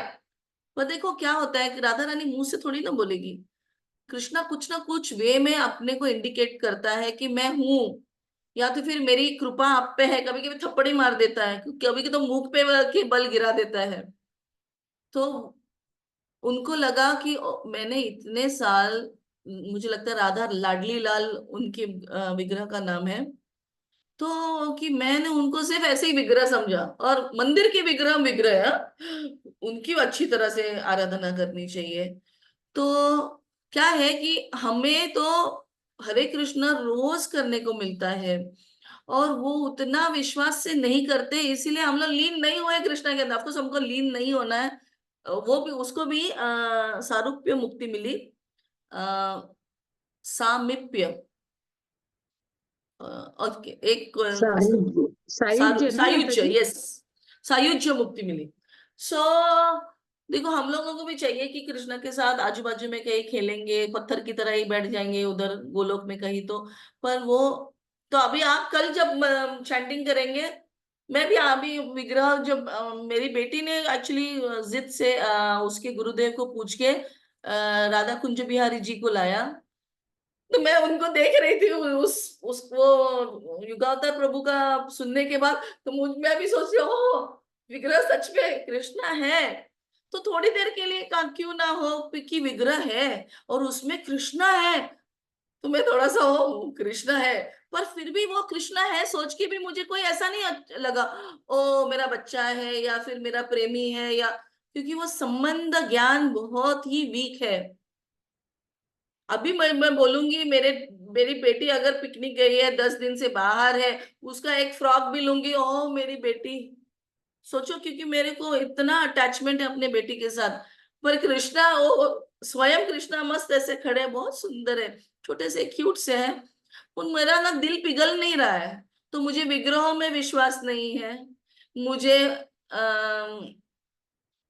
पर देखो क्या होता है कि राधा रानी मुंह से थोड़ी ना बोलेगी, कृष्णा कुछ ना कुछ वे में अपने को इंडिकेट करता है कि मैं हूं, या तो फिर मेरी कृपा आप पे है, कभी कभी थप्पड़ ही मार देता है, कभी कभी तो मुंह पे के बल गिरा देता है। तो उनको लगा कि मैंने इतने साल, मुझे लगता है राधा लाडली लाल उनके विग्रह का नाम है, तो कि मैंने उनको सिर्फ ऐसे ही विग्रह समझा, और मंदिर के विग्रह विग्रह है, उनकी अच्छी तरह से आराधना करनी चाहिए। तो क्या है कि हमें तो हरे कृष्ण रोज करने को मिलता है, और वो उतना विश्वास से नहीं करते, इसीलिए हम लोग लीन नहीं हुए कृष्णा के अंदर। ऑफकोर्स हमको लीन नहीं होना है। वो भी, उसको भी सारूप्य मुक्ति मिली, आ, सामीप्य, और एक सायुज्य, सायुज्य ना माता सायुज्य, जी? यस, सायुज्य मुक्ति मिली। सो देखो, हम लोगों को भी चाहिए कि कृष्ण के साथ आजू बाजू में कहीं खेलेंगे, पत्थर की तरह ही बैठ जाएंगे उधर गोलोक में कहीं तो। पर वो, तो अभी आप कल जब चैंटिंग करेंगे, मैं भी अभी विग्रह, जब मेरी बेटी ने एक्चुअली जिद से उसके गुरुदेव को पूछ के राधा कुंज बिहारी जी को लाया, तो मैं उनको देख रही थी उस वो युगावतार प्रभु का सुनने के बाद, तो मैं भी सोच रही हूँ, ओह, विग्रह सच में कृष्णा है। तो थोड़ी देर के लिए क्यों ना हो कि विग्रह है और उसमें कृष्णा है, तो मैं थोड़ा सा, ओ कृष्णा है, पर फिर भी वो कृष्णा है सोच के भी मुझे कोई ऐसा नहीं लगा, ओ मेरा बच्चा है या फिर मेरा प्रेमी है, या क्योंकि वो संबंध ज्ञान बहुत ही वीक है। अभी मैं बोलूंगी, मेरी बेटी अगर पिकनिक गई है, 10 दिन से बाहर है, उसका एक फ्रॉक भी लूंगी, ओ मेरी बेटी, सोचो, क्योंकि मेरे को इतना अटैचमेंट है अपने बेटी के साथ। पर कृष्णा, वो स्वयं कृष्णा मस्त ऐसे खड़े हैं, बहुत सुंदर है, छोटे से क्यूट से है, उन मेरा ना दिल पिघल नहीं रहा है। तो मुझे विग्रहों में विश्वास नहीं है, मुझे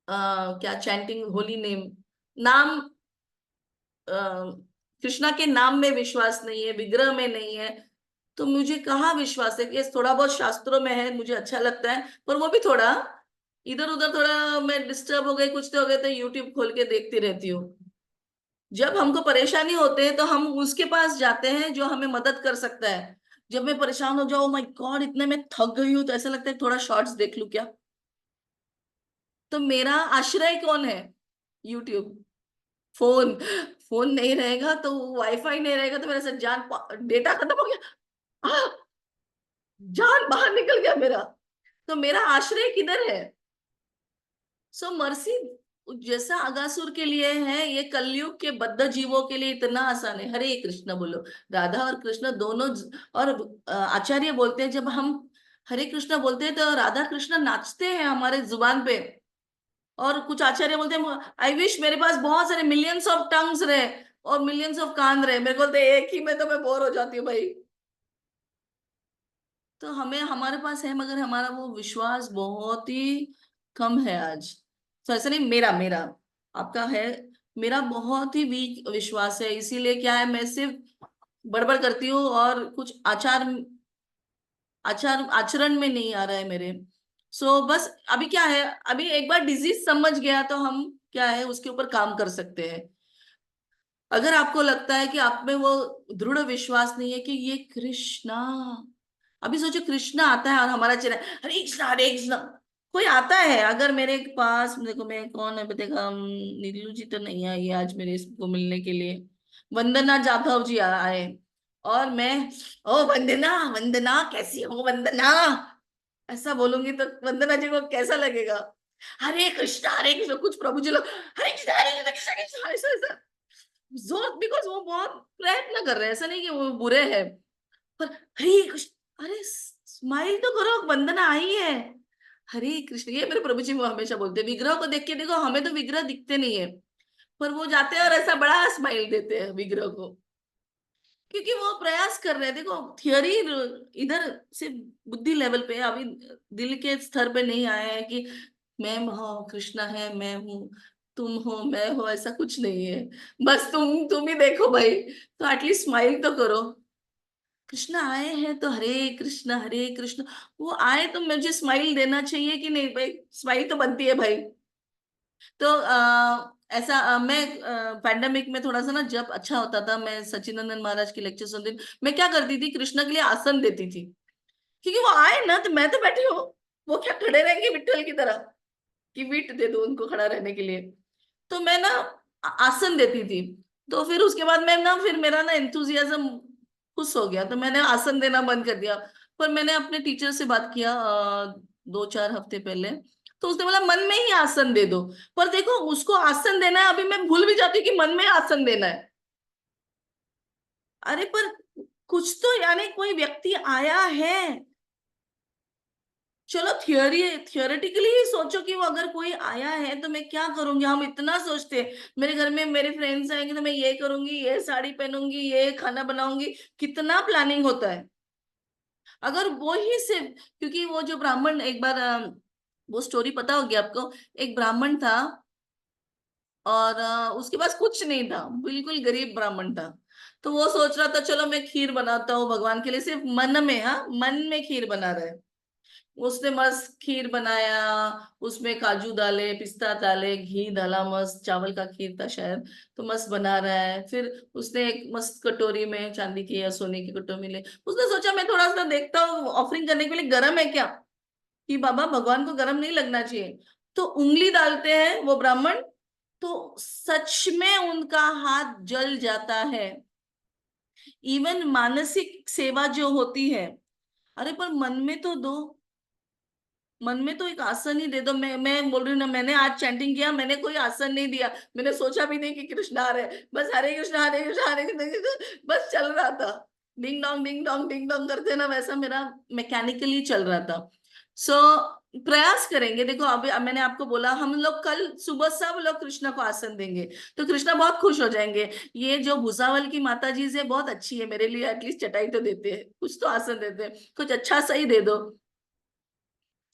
क्या चैंटिंग होली नेम, नाम, कृष्णा के नाम में विश्वास नहीं है, विग्रह में नहीं है। तो मुझे कहाँ विश्वास है कि थोड़ा बहुत शास्त्रों में है, मुझे अच्छा लगता है, पर वो भी थोड़ा इधर उधर, थोड़ा मैं डिस्टर्ब हो गई, कुछ तो हो गए तो यूट्यूब खोल के देखती रहती हूँ। जब हमको परेशानी होते है तो हम उसके पास जाते हैं जो हमें मदद कर सकता है। जब मैं परेशान हो जाऊं, माय गॉड इतने मैं थक गई हूँ, तो ऐसा लगता है थोड़ा शॉर्ट्स देख लूं क्या। तो मेरा आश्रय कौन है? यूट्यूब। फोन, फोन नहीं रहेगा तो, वाईफाई नहीं रहेगा तो मेरा सब जान, डेटा खत्म हो गया, आह, जान बाहर निकल गया मेरा। तो मेरा आश्रय किधर है? सो मर्सी जैसा अगासुर के लिए है, ये कलयुग के बद्ध जीवों के लिए इतना आसान है। हरे कृष्ण बोलो, राधा और कृष्ण दोनों और आचार्य बोलते हैं, जब हम हरे कृष्ण बोलते हैं तो राधा कृष्ण नाचते हैं हमारे जुबान पे। और कुछ आचार्य बोलते हैं, आई विश मेरे पास बहुत सारे मिलियंस ऑफ टंग्स रहे और मिलियंस ऑफ कान रहे, मेरे को बोलते एक ही में तो मैं बोर हो जाती हूँ भाई। तो हमें, हमारे पास है, मगर हमारा वो विश्वास बहुत ही कम है आज। तो ऐसा नहीं, मेरा मेरा आपका है, मेरा बहुत ही वीक विश्वास है, इसीलिए क्या है, मैं सिर्फ बड़बड़ करती हूँ और कुछ आचार आचरण में नहीं आ रहा है मेरे। सो बस अभी क्या है, अभी एक बार डिजीज समझ गया तो हम क्या है उसके ऊपर काम कर सकते हैं। अगर आपको लगता है कि आप में वो दृढ़ विश्वास नहीं है कि ये कृष्णा, अभी सोचो कृष्णा आता है और हमारा चेहरा हरे कृष्णा हरे कृष्णा, कोई आता है अगर मेरे पास, देखो मैं कौन है देखा, नीलू जी तो नहीं आई आज मेरे इसको मिलने के लिए, वंदना जाधव जी आए, और मैं, ओ वंदना वंदना कैसी हो वंदना, ऐसा बोलूंगी तो वंदना जी को कैसा लगेगा? हरे कृष्णा, कुछ प्रभु जी लोग हरे कृष्णा हरे कृष्णा कृष्णा कृष्णा, ऐसा ऐसा जोर, बिकॉज वो बहुत प्रयत्न कर रहे हैं, ऐसा नहीं कि वो बुरे हैं, पर हरे कृष्ण, अरे स्माइल तो करो, वंदना आई है, हरे कृष्ण, ये मेरे प्रभु जी वो हमेशा बोलते हैं। विग्रह को देख के देखो, हमें तो विग्रह दिखते नहीं है, पर वो जाते हैं और ऐसा बड़ा स्माइल देते हैं विग्रह को, क्योंकि वो प्रयास कर रहे हैं। देखो थियोरी इधर से बुद्धि लेवल पे, अभी दिल के स्तर पे नहीं आया है कि मैं हाँ कृष्णा है, मैं हूँ, तुम हो, मैं हो, ऐसा कुछ नहीं है। बस तुम ही देखो भाई, तो एटलीस्ट स्माइल तो करो। कृष्ण आए हैं तो हरे कृष्ण, वो आए तो मुझे स्माइल देना चाहिए कि नहीं भाई, स्माइल तो बनती है भाई। तो ऐसा मैं पैंडेमिक में थोड़ा सा ना, जब अच्छा होता था, मैं सचिनंदन महाराज की लेक्चर सुनती थी, मैं क्या करती थी, कृष्ण के लिए आसन देती थी, क्योंकि वो आए ना तो मैं तो बैठी हूँ, वो क्या खड़े रहेंगे विट्ठल की तरह कि वीट दे दो उनको खड़ा रहने के लिए। तो मैं ना आसन देती थी। तो फिर उसके बाद मैं ना, फिर मेरा ना एंथुजियाज्म खुश हो गया, तो मैंने आसन देना बंद कर दिया। पर मैंने अपने टीचर से बात किया 2-4 हफ्ते पहले, तो उसने बोला मन में ही आसन दे दो। पर देखो उसको आसन देना है, अभी मैं भूल भी जाती हूँ कि मन में आसन देना है। अरे पर कुछ तो यानी कोई व्यक्ति आया है। चलो थियोरेटिकली ही सोचो कि वो अगर कोई आया है तो मैं क्या करूंगी, हम इतना सोचते हैं। मेरे घर में मेरे फ्रेंड्स आएंगे तो मैं ये करूंगी, ये साड़ी पहनूंगी, ये खाना बनाऊंगी, कितना प्लानिंग होता है। अगर वो ही सिर्फ, क्योंकि वो जो ब्राह्मण, एक बार वो स्टोरी पता होगी आपको। एक ब्राह्मण था और उसके पास कुछ नहीं था, बिल्कुल गरीब ब्राह्मण था। तो वो सोच रहा था चलो मैं खीर बनाता हूँ भगवान के लिए, सिर्फ मन में, हाँ मन में खीर बना रहे। उसने मस्त खीर बनाया, उसमें काजू डाले, पिस्ता डाले, घी डाला, मस्त चावल का खीर था शायद। तो मस्त बना रहा है। फिर उसने एक मस्त कटोरी में, चांदी की या सोने की कटोरी में ले, उसने सोचा मैं थोड़ा सा देखता हूँ ऑफरिंग करने के लिए गरम है क्या, कि बाबा भगवान को गरम नहीं लगना चाहिए। तो उंगली डालते हैं वो ब्राह्मण, तो सच में उनका हाथ जल जाता है। इवन मानसिक सेवा जो होती है, अरे पर मन में तो दो, मन में तो एक आसन ही दे दो। मैं बोल रही हूँ ना, मैंने आज चैंटिंग किया, मैंने कोई आसन नहीं दिया, मैंने सोचा भी नहीं कि कृष्ण आ रहे हैं। बस हरे कृष्ण हरे कृष्ण हरे कृष्ण बस चल रहा था। डिंग डोंग करते ना, वैसा मेरा मैकेनिकली चल रहा था। सो प्रयास करेंगे। देखो अभी अब मैंने आपको बोला, हम लोग कल सुबह सब लोग कृष्णा को आसन देंगे तो कृष्णा बहुत खुश हो जाएंगे। ये जो भुसावल की माता जी से बहुत अच्छी है, मेरे लिए एटलीस्ट चटाई तो देते हैं, कुछ तो आसन देते हैं, कुछ अच्छा सही दे दो।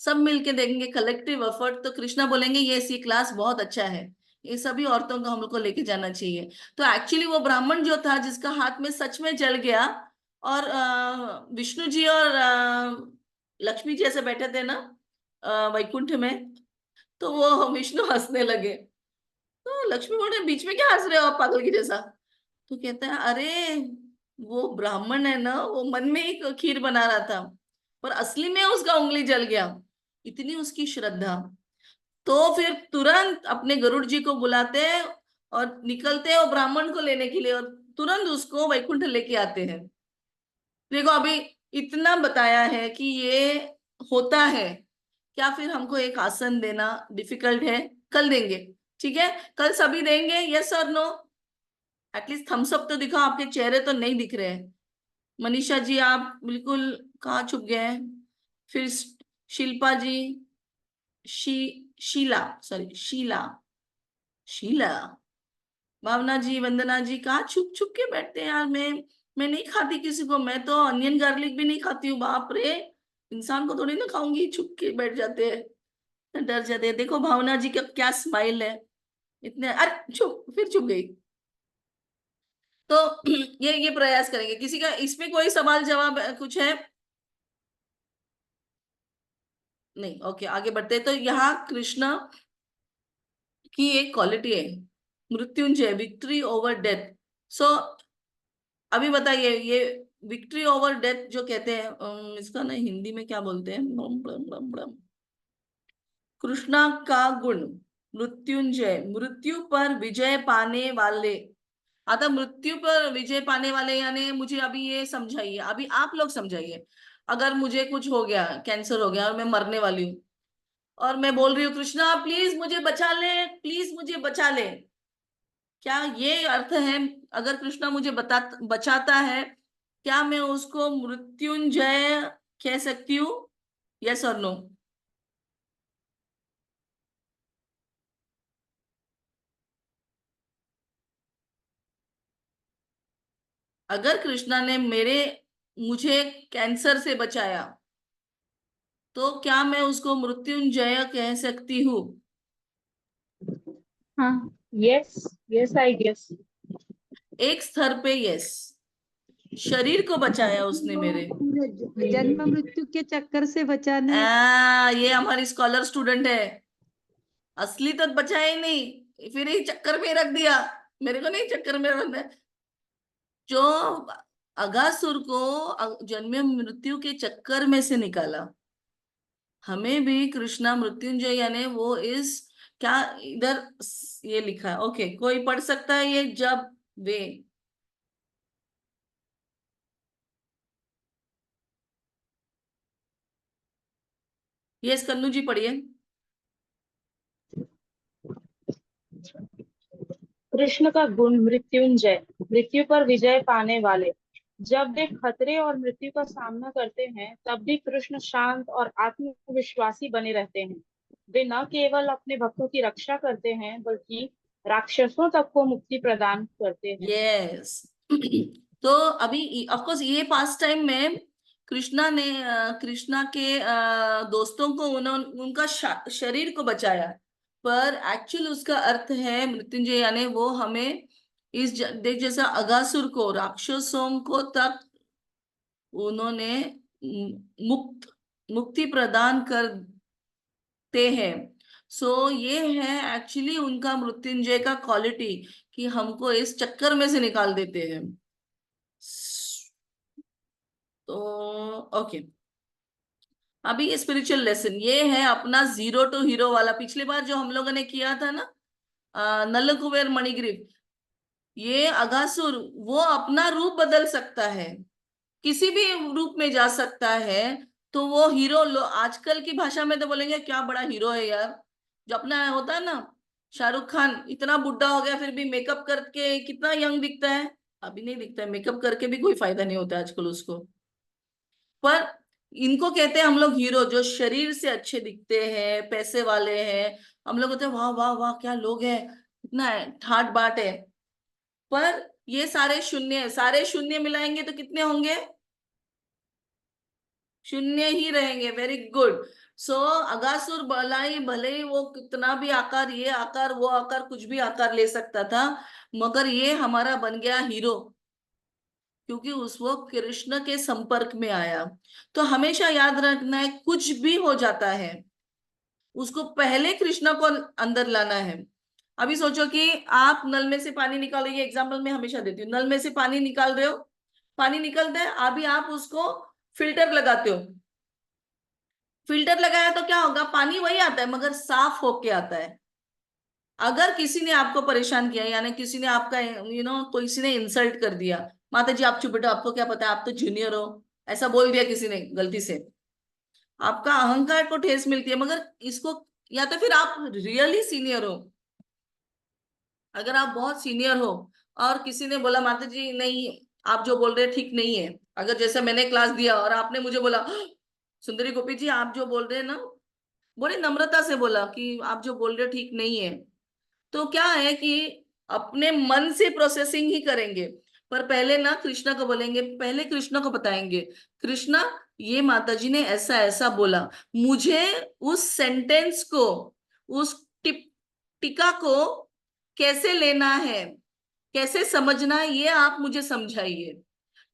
सब मिलके देखेंगे, कलेक्टिव एफर्ट, तो कृष्णा बोलेंगे ये क्लास बहुत अच्छा है, ये सभी औरतों को हम लोग को लेके जाना चाहिए। तो एक्चुअली वो ब्राह्मण जो था, जिसका हाथ में सच में जल गया, और विष्णु जी और लक्ष्मी जी ऐसे बैठे थे ना वैकुंठ में, तो वो विष्णु हंसने लगे। तो लक्ष्मी बोले बीच में क्या हंस रहे हो आप पागल की जैसा। तो कहते हैं अरे वो ब्राह्मण है ना, वो मन में ही खीर बना रहा था, पर असली में उसका उंगली जल गया, इतनी उसकी श्रद्धा। तो फिर तुरंत अपने गरुड़ जी को बुलाते हैं और निकलते हैं वो ब्राह्मण को लेने के लिए, और तुरंत उसको वैकुंठ लेके आते हैं। देखो अभी इतना बताया है कि ये होता है, क्या फिर हमको एक आसन देना डिफिकल्ट है? कल देंगे, ठीक है, कल सभी देंगे, यस और नो? एटलीस्ट थम्स अप तो दिखाओ, आपके चेहरे तो नहीं दिख रहे हैं। मनीषा जी आप बिल्कुल कहाँ छुप गए हैं? फिर शिल्पा जी, शी शीला, सॉरी शीला, शीला, भावना जी, वंदना जी, कहाँ छुप छुप के बैठते हैं यार। मैं नहीं खाती किसी को, मैं तो अनियन गार्लिक भी नहीं खाती हूँ, बाप रे। इंसान को थोड़ी ना खाऊंगी, छुप के बैठ जाते हैं, डर जाते हैं। देखो भावना जी का क्या स्माइल है, इतने, अरे छुप, फिर छुप गई। तो ये प्रयास करेंगे। किसी का इसमें कोई सवाल जवाब कुछ है? नहीं, ओके आगे बढ़ते हैं। तो यहाँ कृष्ण की एक क्वालिटी है मृत्युंजय, विक्ट्री ओवर डेथ। सो अभी बताइए, ये विक्ट्री ओवर डेथ जो कहते हैं, इसका ना हिंदी में क्या बोलते हैं? कृष्णा का गुण मृत्युंजय, मृत्यु पर विजय पाने वाले। आता मृत्यु पर विजय पाने वाले यानी, मुझे अभी ये समझाइए, अभी आप लोग समझाइए। अगर मुझे कुछ हो गया, कैंसर हो गया और मैं मरने वाली हूँ, और मैं बोल रही हूँ कृष्णा प्लीज मुझे बचा ले, प्लीज मुझे बचा ले, क्या ये अर्थ है? अगर कृष्णा मुझे बचाता है, क्या मैं उसको मृत्युंजय कह सकती हूँ? यस और नो? अगर कृष्णा ने मुझे कैंसर से बचाया, तो क्या मैं उसको मृत्युंजय कह सकती हूँ? हाँ। Yes, yes I guess. एक स्तर पे यस, शरीर को बचाया उसने मेरे। पूरे जन्म मृत्यु के चक्कर से बचाने। ये हमारी स्कॉलर स्टूडेंट है, असली तो बचाया ही नहीं, फिर ही चक्कर में रख दिया। मेरे को नहीं चक्कर में रखना है। जो अगासुर को जन्म मृत्यु के चक्कर में से निकाला, हमें भी कृष्णा मृत्युंजय यानी वो इस, क्या इधर ये लिखा है? ओके, कोई पढ़ सकता है ये? जब वे, ये कन्नू जी पढ़िए। कृष्ण का गुण मृत्युंजय, मृत्यु पर विजय पाने वाले। जब वे खतरे और मृत्यु का सामना करते हैं तब भी कृष्ण शांत और आत्मविश्वासी बने रहते हैं। वे न केवल अपने भक्तों की रक्षा करते हैं बल्कि राक्षसों तक को मुक्ति प्रदान करते हैं। यस। तो अभी ऑफ कोर्स ये पास टाइम में कृष्णा ने कृष्णा के दोस्तों को उनका शरीर को बचाया, पर एक्चुअल उसका अर्थ है मृत्युंजय, यानी वो हमें इस देख जैसा अगासुर को, राक्षसों को तक उन्होंने मुक्ति प्रदान करते हैं। सो ये है एक्चुअली उनका मृत्युंजय का क्वालिटी, कि हमको इस चक्कर में से निकाल देते हैं। तो ओके, अभी ये स्पिरिचुअल लेसन ये है अपना जीरो टू हीरो वाला। पिछली बार जो हम लोगों ने किया था ना, नलकुबेर मणिग्रीव, ये अगासुर वो अपना रूप बदल सकता है, किसी भी रूप में जा सकता है। तो वो हीरो आजकल की भाषा में तो बोलेंगे क्या बड़ा हीरो है यार, जो अपना होता है ना, शाहरुख खान इतना बुढ़ा हो गया फिर भी मेकअप करके कितना यंग दिखता है। अभी नहीं दिखता है, मेकअप करके भी कोई फायदा नहीं होता आजकल उसको। पर इनको कहते हैं हम लोग हीरो, जो शरीर से अच्छे दिखते हैं, पैसे वाले हैं। हम लोग कहते हैं वाह वाह वाह क्या लोग हैं, इतना ठाट बाट है। पर ये सारे शून्य है, सारे शून्य मिलाएंगे तो कितने होंगे? शून्य ही रहेंगे। Very good. सो अगासुर भले ही वो कितना भी आकार, ये आकार वो आकार, कुछ भी आकार ले सकता था, मगर ये हमारा बन गया हीरो, क्योंकि उस वो कृष्ण के संपर्क में आया। तो हमेशा याद रखना है, कुछ भी हो जाता है उसको पहले कृष्ण को अंदर लाना है। अभी सोचो कि आप नल में से पानी निकालो, ये एग्जाम्पल मैं हमेशा देती हूँ। नल में से पानी निकाल रहे हो, पानी निकलता है, अभी आप उसको फिल्टर लगाते हो, फिल्टर लगाया तो क्या होगा, पानी वही आता है मगर साफ होके आता है। अगर किसी ने आपको परेशान किया, यानी किसी ने आपका किसी ने इंसल्ट कर दिया, माता जी आप चुप बैठो, आपको क्या पता है, आप तो जूनियर हो, ऐसा बोल दिया किसी ने गलती से, आपका अहंकार को ठेस मिलती है। मगर इसको, या तो फिर आप रियली सीनियर हो, अगर आप बहुत सीनियर हो और किसी ने बोला माता जी नहीं आप जो बोल रहे हैं ठीक नहीं है, अगर जैसे मैंने क्लास दिया और आपने मुझे बोला सुंदरी गोपी जी आप जो बोल रहे हैं ना, बड़ी नम्रता से बोला कि आप जो बोल रहे हो ठीक नहीं है, तो क्या है कि अपने मन से प्रोसेसिंग ही करेंगे। पर पहले ना कृष्णा को बोलेंगे, पहले कृष्णा को बताएंगे, कृष्णा ये माताजी ने ऐसा ऐसा बोला, मुझे उस सेंटेंस को, उस टीका को कैसे लेना है, कैसे समझना है, ये आप मुझे समझाइए।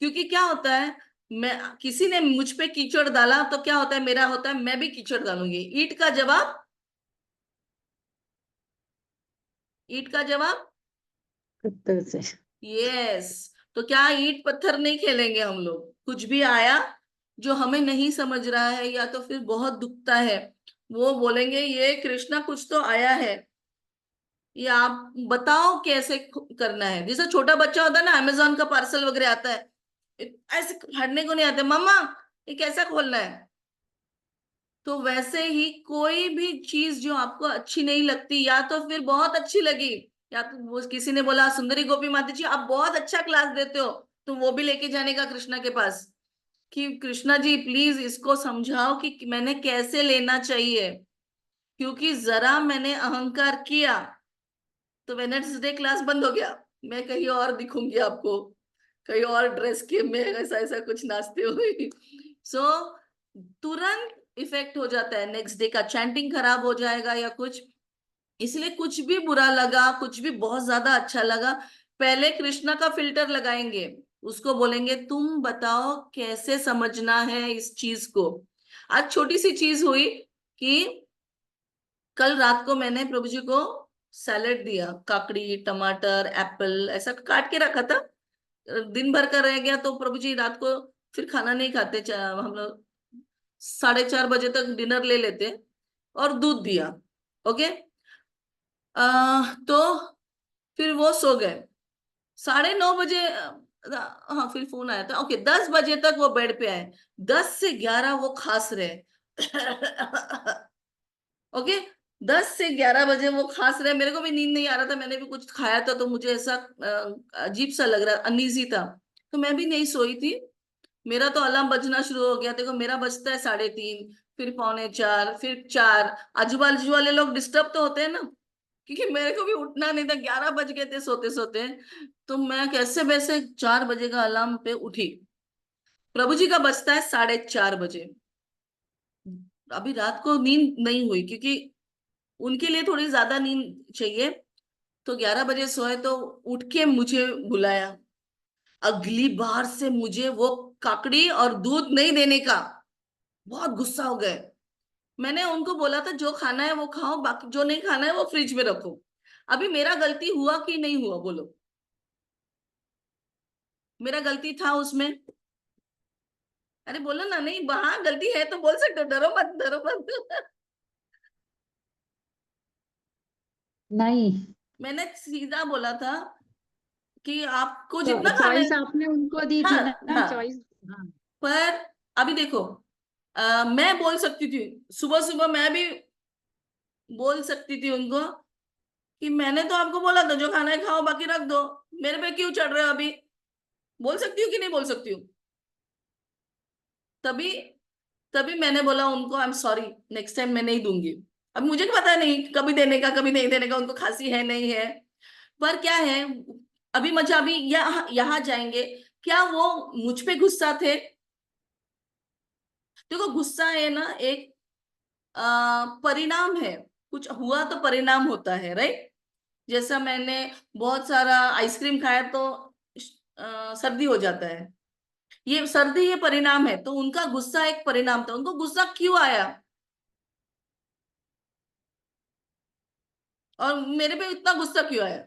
क्योंकि क्या होता है, मैं किसी ने मुझ पे कीचड़ डाला तो क्या होता है, मेरा होता है मैं भी कीचड़ डालूंगी। ईंट का जवाब, ईंट का जवाब पत्थर से। यस। तो क्या ईंट पत्थर नहीं खेलेंगे हम लोग, कुछ भी आया जो हमें नहीं समझ रहा है या तो फिर बहुत दुखता है, वो बोलेंगे ये कृष्णा कुछ तो आया है, ये आप बताओ कैसे करना है। जैसे छोटा बच्चा होता है ना, अमेजोन का पार्सल वगैरह आता है, ऐसे फाड़ने को नहीं आते, मम्मा ये कैसा खोलना है। तो वैसे ही कोई भी चीज जो आपको अच्छी नहीं लगती, या तो फिर बहुत अच्छी लगी, या तो वो किसी ने बोला सुंदरी गोपी माता जी आप बहुत अच्छा क्लास देते हो, तो वो भी लेके जाने का कृष्णा के पास, कि कृष्णा जी प्लीज इसको समझाओ कि मैंने कैसे लेना चाहिए, क्योंकि जरा मैंने अहंकार किया तो वेडनेसडे क्लास बंद हो गया, मैं कहीं और दिखूंगी आपको, कहीं और ड्रेस के में ऐसा ऐसा कुछ नाचते हुए। सो तुरंत इफेक्ट हो जाता है, नेक्स्ट डे का चैंटिंग खराब हो जाएगा या कुछ। इसलिए कुछ भी बुरा लगा, कुछ भी बहुत ज्यादा अच्छा लगा, पहले कृष्णा का फिल्टर लगाएंगे, उसको बोलेंगे तुम बताओ कैसे समझना है इस चीज को। आज छोटी सी चीज हुई कि कल रात को मैंने प्रभु जी को सैलेड दिया, काकड़ी टमाटर एप्पल ऐसा काट के रखा था, दिन भर का रह गया, तो प्रभु जी रात को फिर खाना नहीं खाते, हम लोग 4:30 बजे तक डिनर ले लेते, और दूध दिया। ओके, तो फिर वो सो गए। 9:30 बजे हाँ फिर फोन आया था। ओके, 10 बजे तक वो बेड पे आए, 10 से 11 वो खांस रहे। ओके, 10 से 11 बजे वो खांस रहे, मेरे को भी नींद नहीं आ रहा था, मैंने भी कुछ खाया था तो मुझे ऐसा अजीब सा लग रहा, अनईजी था। तो मैं भी नहीं सोई थी। मेरा तो अलार्म बजना शुरू हो गया। देखो मेरा बजता है 3:30, फिर 3:45, फिर 4। आजू बाजू वाले लोग डिस्टर्ब तो होते हैं ना, क्योंकि मेरे को भी उठना नहीं था, 11 बज गए थे सोते सोते। तो मैं कैसे वैसे 4 बजे का अलार्म पे उठी। प्रभु जी का बजता है 4:30 बजे। अभी रात को नींद नहीं हुई, क्योंकि उनके लिए थोड़ी ज्यादा नींद चाहिए। तो 11 बजे सोए तो उठ के मुझे बुलाया। अगली बार से मुझे वो काकड़ी और दूध नहीं देने का बहुत गुस्सा हो गए। मैंने उनको बोला था जो खाना है वो खाओ, बाकी जो नहीं खाना है वो फ्रिज में रखो। अभी मेरा गलती हुआ कि नहीं हुआ बोलो? मेरा गलती था उसमें? अरे बोलो ना, नहीं हाँ गलती है तो बोल सकते हो, डरो मत डरो मत। नहीं, मैंने सीधा बोला था कि आपको तो जितना खाना चॉइस है। आपने उनको दी थी हाँ ना, हाँ। चॉइस। हाँ, पर अभी देखो, मैं बोल सकती थी, सुबह सुबह मैं भी बोल सकती थी उनको कि मैंने तो आपको बोला था जो खाना है खाओ, बाकी रख दो, मेरे पे क्यों चढ़ रहे हो अभी? बोल सकती हूँ कि नहीं बोल सकती हूँ? तभी तभी मैंने बोला उनको, I am sorry, next time मैं नहीं दूंगी। अब मुझे पता नहीं कभी देने का कभी नहीं देने का, उनको खांसी है नहीं है। पर क्या है, अभी मजा अभी यहाँ यहाँ जाएंगे। क्या वो मुझ पे गुस्सा थे? देखो गुस्सा है ना एक परिणाम है। कुछ हुआ तो परिणाम होता है, राइट? जैसा मैंने बहुत सारा आइसक्रीम खाया तो सर्दी हो जाता है। ये सर्दी ये परिणाम है, तो उनका गुस्सा एक परिणाम था। उनको गुस्सा क्यों आया और मेरे पे इतना गुस्सा क्यों आया?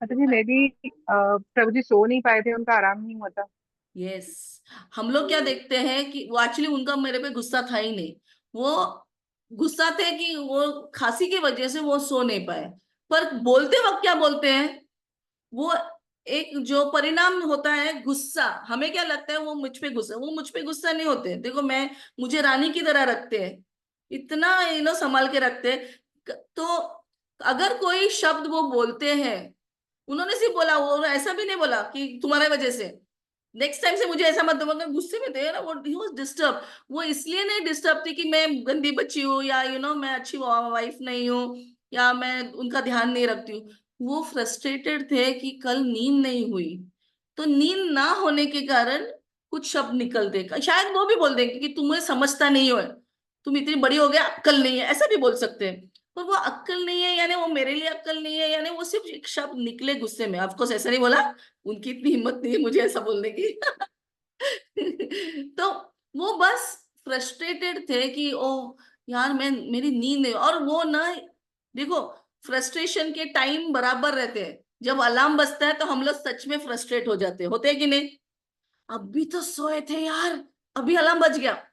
मतलब जी मे बी प्रभु जी सो नहीं पाए थे, उनका आराम नहीं हुआ था। यस। हम लोग क्या देखते हैं कि वो एक्चुअली उनका मेरे पे गुस्सा था ही नहीं। वो गुस्सा थे कि वो खांसी की वजह से वो सो नहीं पाए। पर बोलते वक्त क्या बोलते हैं, वो एक जो परिणाम होता है गुस्सा। हमें क्या लगता है वो मुझ पे गुस्सा, वो मुझ पे गुस्सा नहीं होते। देखो मैं, मुझे रानी की तरह रखते हैं, इतना संभाल के रखते हैं। तो अगर कोई शब्द वो बोलते हैं, उन्होंने सिर्फ बोला, वो ऐसा भी नहीं बोला कि तुम्हारे वजह से नेक्स्ट टाइम से मुझे ऐसा मत दो, मगर गुस्से में थे ना वो, ही वाज डिस्टर्ब। वो इसलिए नहीं डिस्टर्ब थी कि मैं गंदी बच्ची हूँ या मैं अच्छी वाइफ नहीं हूँ या मैं उनका ध्यान नहीं रखती हूँ। वो फ्रस्ट्रेटेड थे कि कल नींद नहीं हुई। तो नींद ना होने के कारण कुछ शब्द निकलते, शायद वो भी बोल देंगे कि तुम्हें समझता नहीं हो, तुम इतनी बड़ी हो गया, अक्कल नहीं है, ऐसा भी बोल सकते हैं। पर वो अक्कल नहीं है यानी वो मेरे लिए अक्कल नहीं है, यानी वो सिर्फ एक शब्द निकले गुस्से में। ऑफकोर्स ऐसा नहीं बोला, उनकी इतनी हिम्मत नहीं है मुझे ऐसा बोलने की। तो वो बस फ्रस्ट्रेटेड थे कि ओ यार मैं, मेरी नींद नहीं। और वो ना, देखो फ्रस्ट्रेशन के टाइम बराबर रहते हैं। जब अलार्म बजता है तो हम लोग सच में फ्रस्ट्रेट हो जाते हैं, होते हैं कि नहीं? अभी तो सोए थे यार, अभी अलार्म बज गया।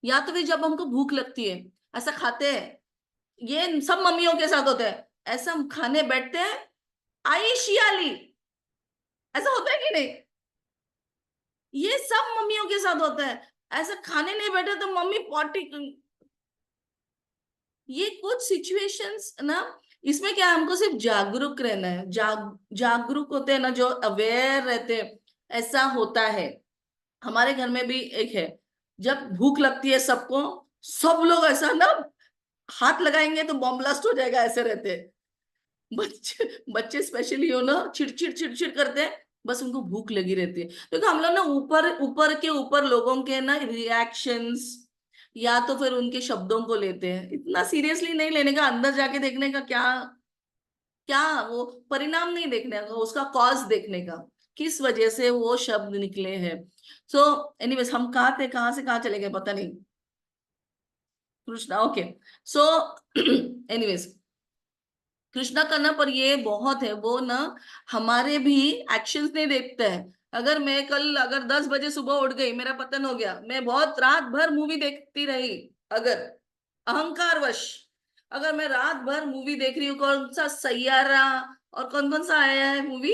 या तो फिर जब हमको भूख लगती है, ऐसा खाते हैं, ये सब मम्मियों के साथ होता है। ऐसा हम खाने बैठते हैं, आई शियाली, ऐसा होता है कि नहीं? ये सब मम्मियों के साथ होता है। ऐसा खाने नहीं बैठे तो मम्मी पॉटी। ये कुछ सिचुएशंस ना, इसमें क्या है, हमको सिर्फ जागरूक रहना है। जागरूक होते हैं ना, जो अवेयर रहते हैं। ऐसा होता है। हमारे घर में भी एक है, जब भूख लगती है सबको, सब लोग ऐसा ना हाथ लगाएंगे तो बॉम्ब ब्लास्ट हो जाएगा, ऐसे रहते हैं। बच्चे बच्चे स्पेशली हो ना, चिड़चिड़ चिड़चिड़ करते हैं, बस उनको भूख लगी रहती है। क्योंकि हम लोग ना ऊपर ऊपर के ऊपर लोगों के ना रिएक्शंस या तो फिर उनके शब्दों को लेते हैं, इतना सीरियसली नहीं लेने का, अंदर जाके देखने का क्या क्या, वो परिणाम नहीं देखने का, उसका कॉज देखने का, किस वजह से वो शब्द निकले हैं। सो एनीवेज, हम कहाँ थे, कहाँ से कहाँ चले गए पता नहीं। Krishna, okay. So anyways, Krishna करना, पर ये बहुत है वो ना, हमारे भी एक्शंस नहीं देखता है। अगर मैं कल अगर 10 बजे सुबह उठ गई, मेरा पतन हो गया, मैं बहुत रात भर मूवी देखती रही, अगर अहंकार वश, अगर मैं रात भर मूवी देख रही हूँ, कौन सा सैयारा और कौन कौन सा आया है मूवी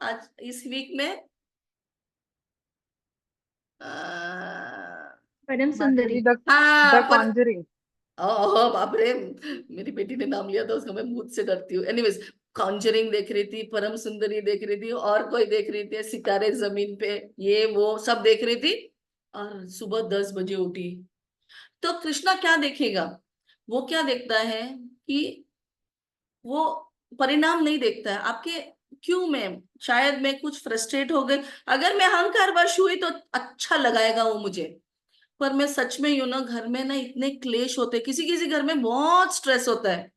आज इस वीक में, परम माता सुंदरी। जी द हाँ पर, कॉन्जरिंग। ओह बाप रे, मेरी बेटी ने नाम लिया था उसका, मैं मुझ से डरती हूँ। एनीवेज, कॉन्जरिंग देख रही थी, परम सुंदरी देख रही थी, और कोई देख रही थी सितारे जमीन पे, ये वो सब देख रही थी, और सुबह 10 बजे उठी। तो कृष्णा क्या देखेगा? वो क्या देखता है कि वो परिणाम नहीं देखता है आपके। क्यों मैम? शायद मैं कुछ फ्रस्ट्रेट हो गई, अगर मैं अहंकार वश हुई तो अच्छा लगाएगा वो मुझे। पर मैं सच में यूं ना, घर में ना इतने क्लेश होते हैं, किसी किसी घर में बहुत स्ट्रेस होता है।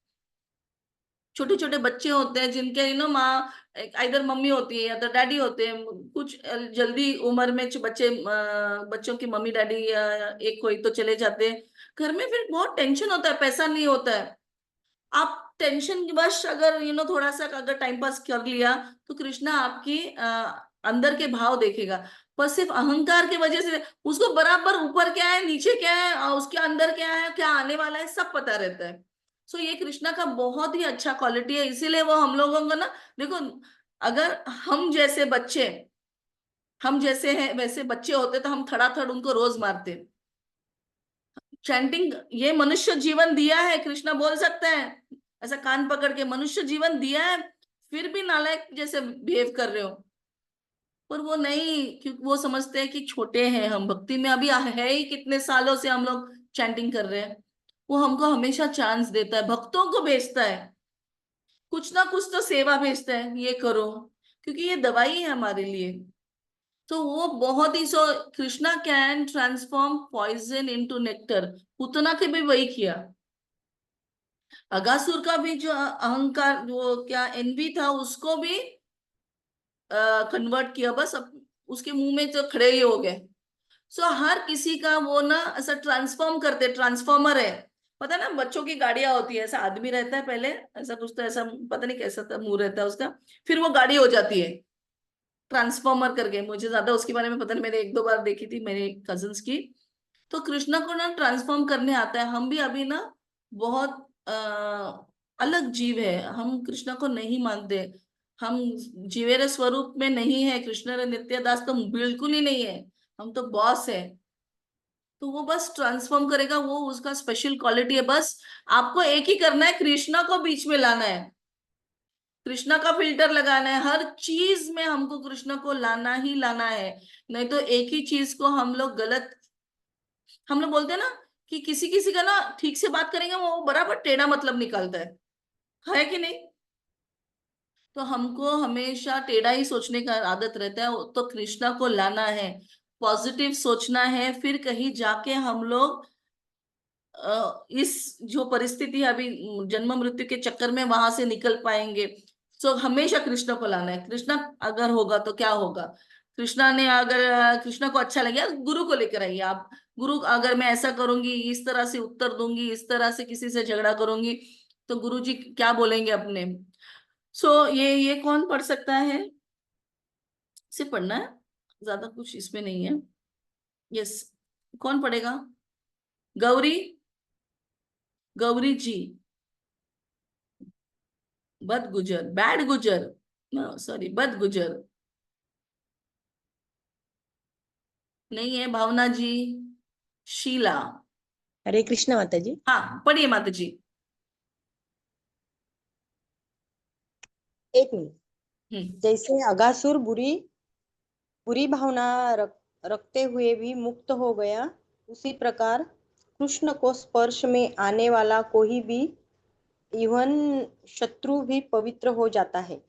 छोटे छोटे बच्चे होते हैं जिनके माँ, इधर मम्मी होती है या तो डैडी होते हैं, कुछ जल्दी उम्र में बच्चे, बच्चों की मम्मी डैडी या एक कोई तो चले जाते हैं। घर में फिर बहुत टेंशन होता है, पैसा नहीं होता है। आप टेंशन की वश अगर थोड़ा सा अगर टाइम पास कर लिया, तो कृष्णा आपकी अंदर के भाव देखेगा। पर सिर्फ अहंकार की वजह से उसको बराबर ऊपर क्या है, नीचे क्या है, उसके अंदर क्या है, क्या आने वाला है, सब पता रहता है। सो ये कृष्णा का बहुत ही अच्छा क्वालिटी है, इसीलिए वो हम लोगों को ना, देखो, अगर हम जैसे हैं वैसे बच्चे होते तो हम थड़ाथड़ उनको रोज मारते। चैंटिंग, ये मनुष्य जीवन दिया है, कृष्णा बोल सकते हैं ऐसा कान पकड़ के, मनुष्य जीवन दिया है, फिर भी नालायक जैसे बिहेव कर रहे हो। पर वो नहीं, क्योंकि वो समझते हैं कि छोटे हैं हम, भक्ति में अभी है ही कितने सालों से हम लोग चैंटिंग कर रहे हैं। वो हमको हमेशा चांस देता है, भक्तों को भेजता है, कुछ ना कुछ तो सेवा भेजता है, ये करो, क्योंकि ये दवाई है हमारे लिए। तो वो बहुत ही so, Krishna can transform poison into nectar. Putana के भी वही किया। अगासुर का भी जो अहंकार, वो क्या एनवी था, उसको भी कन्वर्ट किया, बस अब उसके मुंह में तो खड़े ही हो गए। सो हर किसी का वो ना ऐसा ट्रांसफॉर्म करते, ट्रांसफॉर्मर है। पता है ना, बच्चों की गाड़ियां होती है, ऐसा आदमी रहता है पहले, ऐसा कुछ तो ऐसा पता नहीं कैसा था, मुंह रहता है उसका, फिर वो गाड़ी हो जाती है, ट्रांसफॉर्मर करके। मुझे ज्यादा उसके बारे में पता नहीं, मैंने एक दो बार देखी थी मेरे कजन्स की। तो कृष्णा को ना ट्रांसफॉर्म करने आता है। हम भी अभी ना बहुत अलग जीव है, हम कृष्णा को नहीं मानते। हम जीवेरे स्वरूप में नहीं है, कृष्ण रे नित्य दास तो बिल्कुल ही नहीं है, हम तो बॉस है। तो वो बस ट्रांसफॉर्म करेगा, वो उसका स्पेशल क्वालिटी है। बस आपको एक ही करना है, कृष्णा को बीच में लाना है, कृष्णा का फिल्टर लगाना है, हर चीज में हमको कृष्णा को लाना ही लाना है। नहीं तो एक ही चीज को हम लोग गलत, हम लोग बोलते हैं ना कि किसी किसी का ना ठीक से बात करेंगे वो बराबर टेढ़ा मतलब निकालता है कि नहीं? तो हमको हमेशा टेढ़ा ही सोचने का आदत रहता है, तो कृष्णा को लाना है, पॉजिटिव सोचना है, फिर कहीं जाके हम लोग इस जो परिस्थिति है अभी, जन्म मृत्यु के चक्कर में, वहां से निकल पाएंगे। सो हमेशा कृष्ण को लाना है। कृष्णा अगर होगा तो क्या होगा, कृष्णा ने अगर कृष्णा को अच्छा लगे, गुरु को लेकर आइए आप। गुरु, अगर मैं ऐसा करूंगी, इस तरह से उत्तर दूंगी, इस तरह से किसी से झगड़ा करूंगी, तो गुरु जी क्या बोलेंगे अपने। सो ये कौन पढ़ सकता है? सिर्फ पढ़ना है, ज्यादा कुछ इसमें नहीं है। यस, कौन पढ़ेगा? गौरी, गौरी जी। बद गुजर, बैड गुजर, सॉरी, बद गुजर नहीं है। भावना जी, शीला। हरे कृष्ण माता जी। हाँ, पढ़िए माता जी। एक मिनट। हम्म। जैसे अगासुर बुरी बुरी भावना रखते हुए भी मुक्त हो गया, उसी प्रकार कृष्ण को स्पर्श में आने वाला कोई भी, इवन शत्रु भी पवित्र हो जाता है।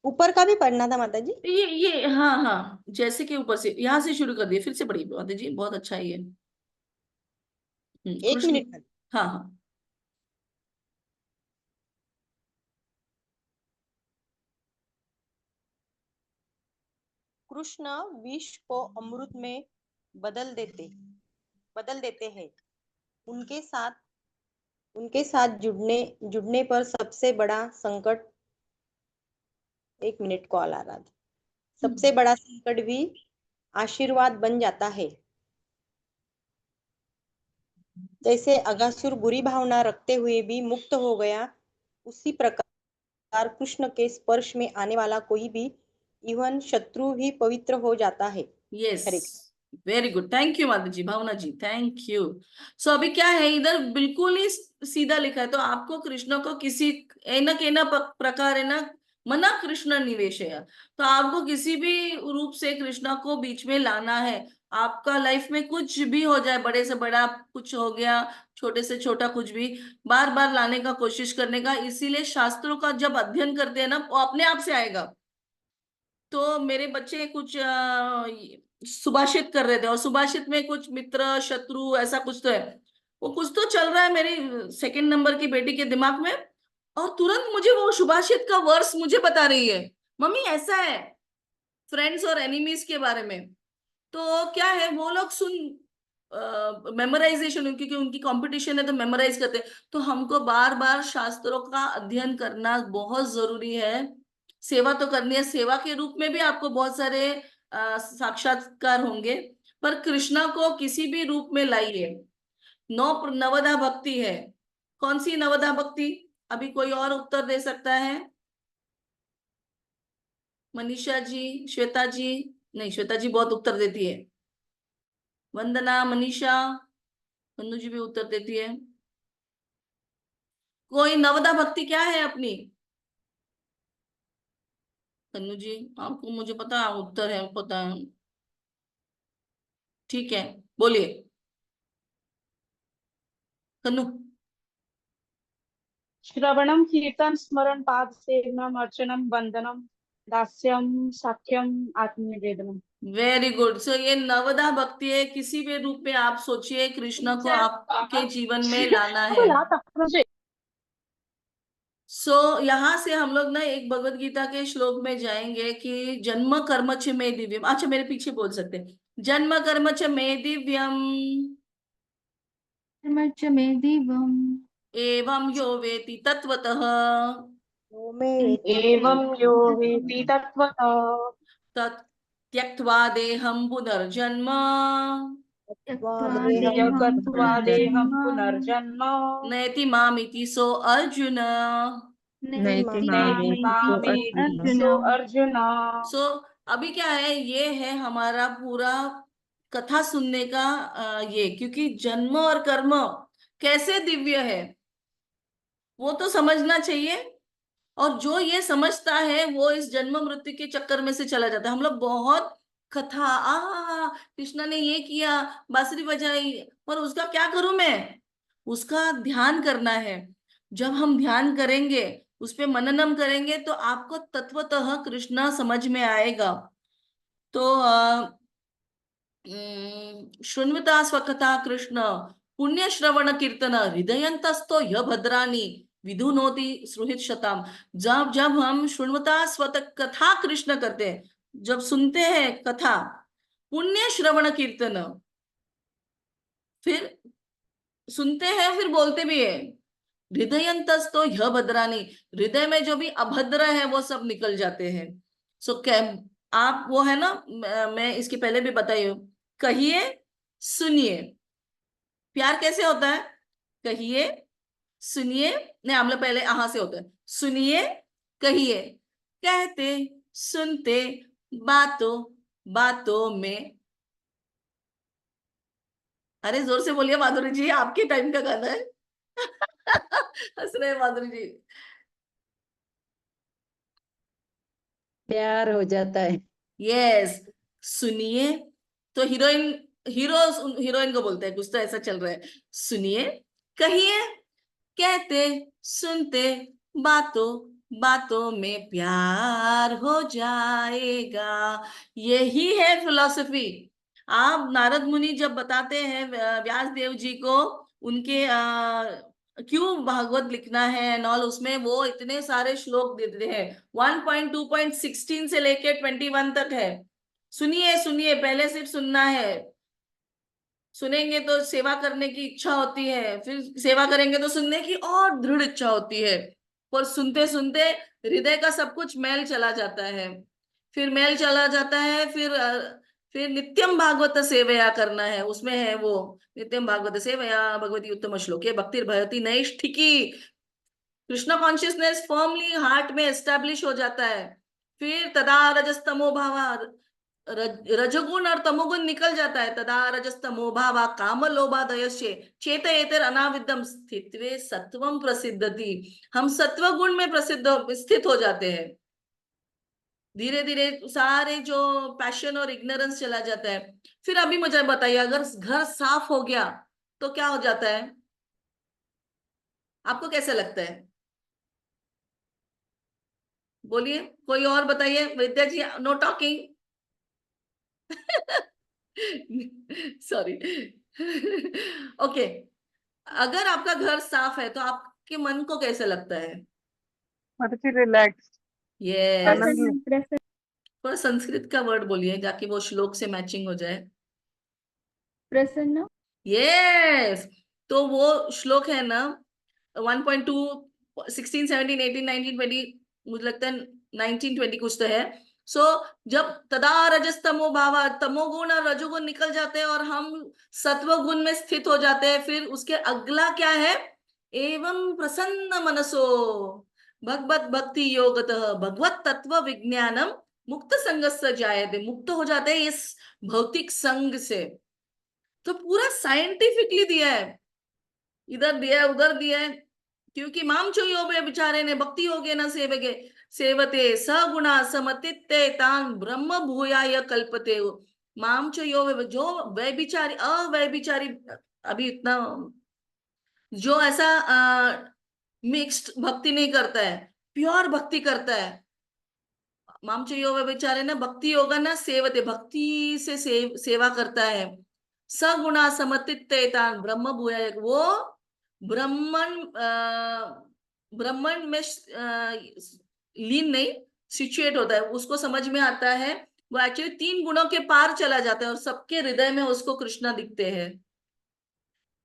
ऊपर का भी पढ़ना था माता जी। ये हाँ हाँ, जैसे कि ऊपर से यहाँ से शुरू कर दिए, फिर से पढ़िए माता जी, बहुत अच्छा है ये। एक कृष्ण। मिनट। हाँ हाँ। कृष्ण विष को अमृत में बदल बदल देते हैं। उनके साथ उनके साथ जुड़ने पर सबसे बड़ा संकट, एक मिनट कॉल आ रहा था, सबसे बड़ा संकट भी आशीर्वाद बन जाता है। जैसे अगासुर बुरी भावना रखते हुए भी मुक्त हो गया, उसी प्रकार कृष्ण के स्पर्श में आने वाला कोई भी, इवन शत्रु भी पवित्र हो जाता है। Yes, Hare Krishna. Very good, thank you माता जी, भावना जी, थैंक यू। सो अभी क्या है, इधर बिल्कुल ही सीधा लिखा है, तो आपको कृष्ण को किसी एन प्रकार है ना, मना कृष्ण निवेश है, तो आपको किसी भी रूप से कृष्ण को बीच में लाना है। आपका लाइफ में कुछ भी हो जाए, बड़े से बड़ा कुछ हो गया, छोटे से छोटा कुछ भी, बार बार लाने का कोशिश करने का। इसीलिए शास्त्रों का जब अध्ययन करते हैं ना, वो अपने आप से आएगा। तो मेरे बच्चे कुछ सुभाषित कर रहे थे, और सुभाषित में कुछ मित्र शत्रु ऐसा कुछ तो है, वो कुछ तो चल रहा है मेरी सेकंड नंबर की बेटी के दिमाग में, और तुरंत मुझे वो सुभाषित का वर्स मुझे बता रही है, मम्मी ऐसा है, फ्रेंड्स और एनिमीज के बारे में। तो क्या है, वो लोग सुन मेमोराइजेशन, क्योंकि उनकी कंपटीशन है तो मेमोराइज करते हैं। तो हमको बार बार शास्त्रों का अध्ययन करना बहुत जरूरी है। सेवा तो करनी है, सेवा के रूप में भी आपको बहुत सारे साक्षात्कार होंगे, पर कृष्णा को किसी भी रूप में लाइए। नवधा भक्ति है, कौन सी नवधा भक्ति? अभी कोई और उत्तर दे सकता है? मनीषा जी, श्वेता जी? नहीं, श्वेता जी बहुत उत्तर देती है। वंदना, मनीषा, कन्नू जी भी उत्तर देती है। कोई नवदा भक्ति क्या है अपनी? कन्नू जी, आपको, मुझे पता है उत्तर है, पता है, ठीक है, बोलिए कन्नू। श्रवणम कीर्तन स्मरण पाद सेवनम अर्चनम वंदनम दास्यम साख्यम आत्मनिवेदनम। Very good. सो ये नवदा भक्ति है, किसी भी रूप में आप सोचिए, कृष्ण को आपके जीवन में लाना है। सो यहाँ से हम लोग ना एक भगवत गीता के श्लोक में जाएंगे कि जन्म कर्म च मे दिव्यम। अच्छा, मेरे पीछे बोल सकते हैं, जन्म कर्म च मे दिव्यम कर्मच मे दिव्यम् एवं यो वेति तत्वतः यो मे वेत्ति एवं यो वेति तत्त्वतः तत् त्यक्त्वा देहं पुनर्जन्म त्यक्त्वा देहं देहं त्यक्त्वा देहं पुनर्जन्म पुनर्जन्म नयति मामिति सो अर्जुन। नैति नैति मामेति मामेति अर्जुन। सो अर्जुन। सो अभी क्या है, ये है हमारा पूरा कथा सुनने का ये, क्योंकि जन्म और कर्म कैसे दिव्य है वो तो समझना चाहिए। और जो ये समझता है वो इस जन्म मृत्यु के चक्कर में से चला जाता है। हम लोग बहुत कथा, कृष्णा ने ये किया, बांसुरी बजाई, पर उसका क्या करूं मैं? उसका ध्यान करना है। जब हम ध्यान करेंगे, उस पे मननम करेंगे, तो आपको तत्वतः कृष्णा समझ में आएगा। तो शृण्वता स्वकथा कृष्ण पुण्य श्रवण कीर्तन हृदयंतस्तो य भद्राणी विधुनोति सुहृत शताम। जब जब हम शृण्वता स्वत कथा कृष्ण करते हैं, जब सुनते हैं कथा, पुण्य श्रवण कीर्तन, फिर सुनते हैं फिर बोलते भी है, हृदयंतस्तो य भद्राणी, हृदय में जो भी अभद्र है वो सब निकल जाते हैं। सो आप वो है ना, मैं इसके पहले भी बताई हूँ, कहिए सुनिए। प्यार कैसे होता है? कहिए सुनिए, नहीं, हम लोग पहले आहा से होता है, सुनिए कहिए, कहते सुनते बातों बातों में। अरे जोर से बोलिए माधुरी जी, आपके टाइम का गाना है। हंस रहे हैं माधुरी जी। प्यार हो जाता है। यस, सुनिए। तो हीरोइन, हीरो हीरोइन को बोलते हैं, कुछ तो ऐसा चल रहा है, सुनिए कहिए, कहते सुनते बातों बातों में प्यार हो जाएगा। यही है फिलॉसफी। आप नारद मुनि जब बताते हैं व्यास देव जी को, उनके क्यों भागवत लिखना है एंड ऑल, उसमें वो इतने सारे श्लोक देते हैं, 1.2.16 से लेके 21 तक है। सुनिए सुनिए, पहले सिर्फ सुनना है, सुनेंगे तो सेवा करने की इच्छा होती है, फिर सेवा करेंगे तो सुनने की और दृढ़ इच्छा होती है, पर सुनते सुनते हृदय का सब कुछ मैल चला जाता है। फिर मैल चला जाता है, फिर नित्यम भागवत सेवया करना है, उसमें है वो, नित्यम भागवत सेवया भगवती उत्तम श्लोके भक्तिर्भवति नैष्ठिकी। कृष्ण कॉन्शियसनेस फर्मली हार्ट में एस्टेब्लिश हो जाता है। फिर तदा रजस्तमो भाव, रजगुण और तमोगुण निकल जाता है। तदा रजस्तमो भावा काम लोभादयस्य चेतयेतर अनाविद्यम स्थित्वे सत्वम प्रसिद्धति। हम सत्व गुण में प्रसिद्ध स्थित हो जाते हैं। धीरे धीरे सारे जो पैशन और इग्नोरेंस चला जाता है। फिर अभी मुझे बताइए, अगर घर साफ हो गया तो क्या हो जाता है? आपको कैसे लगता है? बोलिए, कोई और बताइए। विद्या जी, नो टॉकिंग। सॉरी। ओके, अगर आपका घर साफ है तो आपके मन को कैसे लगता है? माता जी रिलैक्स, यस, आनंद। प्रसन्न थोड़ा संस्कृत का वर्ड बोलिए ताकि वो श्लोक से मैचिंग हो जाए। प्रसन्न यस, तो वो श्लोक है ना 1.2, 16, 17, 18, 19, 20, मुझे लगता है 19, 20 कुछ तो है। सो जब तदा रजस्तमो भावा, तमोगुण और रजोगुण निकल जाते हैं और हम सत्व गुण में स्थित हो जाते हैं, फिर उसके अगला क्या है? एवं प्रसन्न मनसो भगवत भक्ति योगतः भगवत तत्व विज्ञानम मुक्त संगस्य जायते। मुक्त हो जाते हैं इस भौतिक संग से। तो पूरा साइंटिफिकली दिया है, इधर दिया है उधर दिया है। क्योंकि माम चो बेचारे ने भक्ति योगे न सेवगे सेवते सगुणा समतित्ते तान ब्रह्म भूयाय कल्पते। माम चो यो, जो व्यभिचारी अव्यभिचारी, अभी इतना जो ऐसा मिक्स्ड भक्ति नहीं करता है, प्योर भक्ति करता है, माम चो यो व्यभिचारे ना भक्ति योगा ना सेवते, भक्ति से सेवा करता है। सगुणा समतित्ते तान ब्रह्म भूयाय, वो ब्रह्मन ब्रह्मन में लीन नहीं, सिचुएट होता है, उसको समझ में आता है। वो एक्चुअली 3 गुणों के पार चला जाता है और सबके हृदय में उसको कृष्णा दिखते हैं।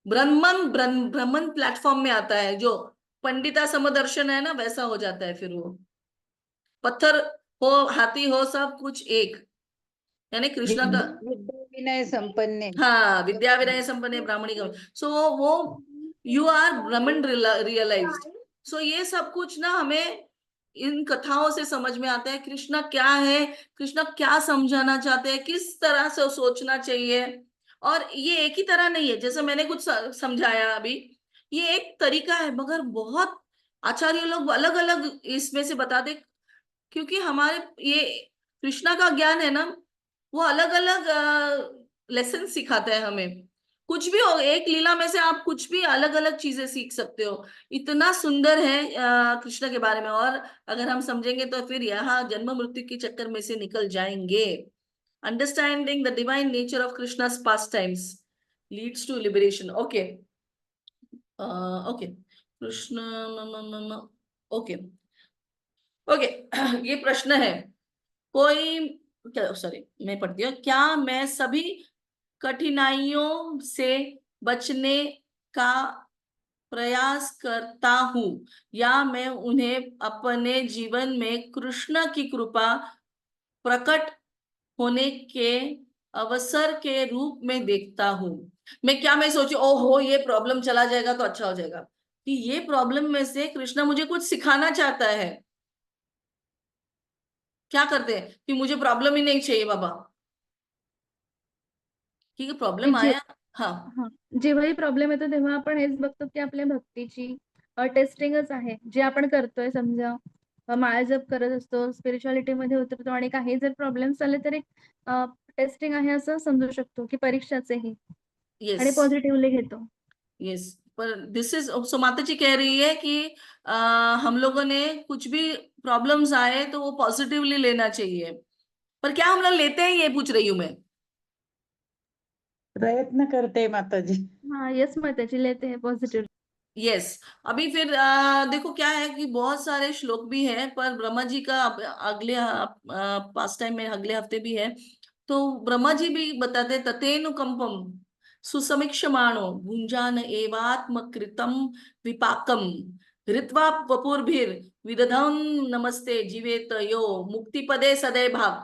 ब्रह्मन प्लेटफॉर्म में आता है, जो पंडिता समदर्शन है ना, वैसा हो जाता है। फिर वो पत्थर हो हाथी हो सब कुछ एक, यानी कृष्णा का। विद्या विनय संपन्न। हाँ, विद्या विनय संपन्न ब्राह्मणी का। सो वो यू आर ब्राह्मण रियलाइज्ड। सो ये सब कुछ ना हमें इन कथाओं से समझ में आता है कृष्णा क्या है, कृष्णा क्या समझाना चाहते हैं, किस तरह से सोचना चाहिए। और ये एक ही तरह नहीं है, जैसे मैंने कुछ समझाया अभी, ये एक तरीका है, मगर बहुत आचार्य लोग अलग अलग इसमें से बताते। क्योंकि हमारे ये कृष्णा का ज्ञान है ना, वो अलग अलग लेसन सिखाते हैं हमें। कुछ भी हो, एक लीला में से आप कुछ भी अलग अलग चीजें सीख सकते हो। इतना सुंदर है कृष्ण के बारे में। और अगर हम समझेंगे तो फिर यहाँ जन्म मृत्यु के चक्कर में से निकल जाएंगे। Understanding the divine nature of Krishna's pastimes leads to liberation. Okay, okay, Krishna, okay, okay. ये प्रश्न है, कोई, क्या, सॉरी, मैं पढ़ती हूँ। क्या मैं सभी कठिनाइयों से बचने का प्रयास करता हूँ, या मैं उन्हें अपने जीवन में कृष्ण की कृपा प्रकट होने के अवसर के रूप में देखता हूँ? मैं सोचू ओहो ये प्रॉब्लम चला जाएगा तो अच्छा हो जाएगा, कि ये प्रॉब्लम में से कृष्ण मुझे कुछ सिखाना चाहता है। क्या करते हैं कि मुझे प्रॉब्लम ही नहीं चाहिए बाबा, ठीक है, प्रॉब्लम जे आया। हाँ, हा जेव्हाही प्रॉब्लेम येतो तेव्हा आपण हेच बघतो की आपल्या भक्तीची टेस्टिंगच आहे जे आपण करतोय. समजा माळा जप करत असतो, स्पिरिच्युअलिटी मध्ये उतरतो आणि काही जर प्रॉब्लेम्स आले तर एक टेस्टिंग आहे असं समजू शकतो की परीक्षाचेही, आणि यस, पॉझिटिव्हली घेतो. यस। पर दिस इज, सो माता जी कह रही है कि हम लोगों ने कुछ भी प्रॉब्लम्स आए तो वो पॉजिटिवली लेना चाहिए। पर क्या हम लोग लेते हैं, ये पूछ रही हूं मैं। प्रयत्न करते माता जी। हाँ, यस माताजी, लेते हैं पॉझिटिव्ह. यस। अभी फिर देखो क्या है कि बहुत सारे श्लोक भी हैं, पर ब्रह्मा जी का अगले पास टाइम में अगले हफ्ते भी है। तो ब्रह्मा जी भी बताते, ततेनुकंपम सुसमीक्षमाणो भुंजान एवात्मकृतम विपाकम हृत्वा वपुर्भिर विदधम नमस्ते जीवेत यो मुक्ति पदे सदैव भाव।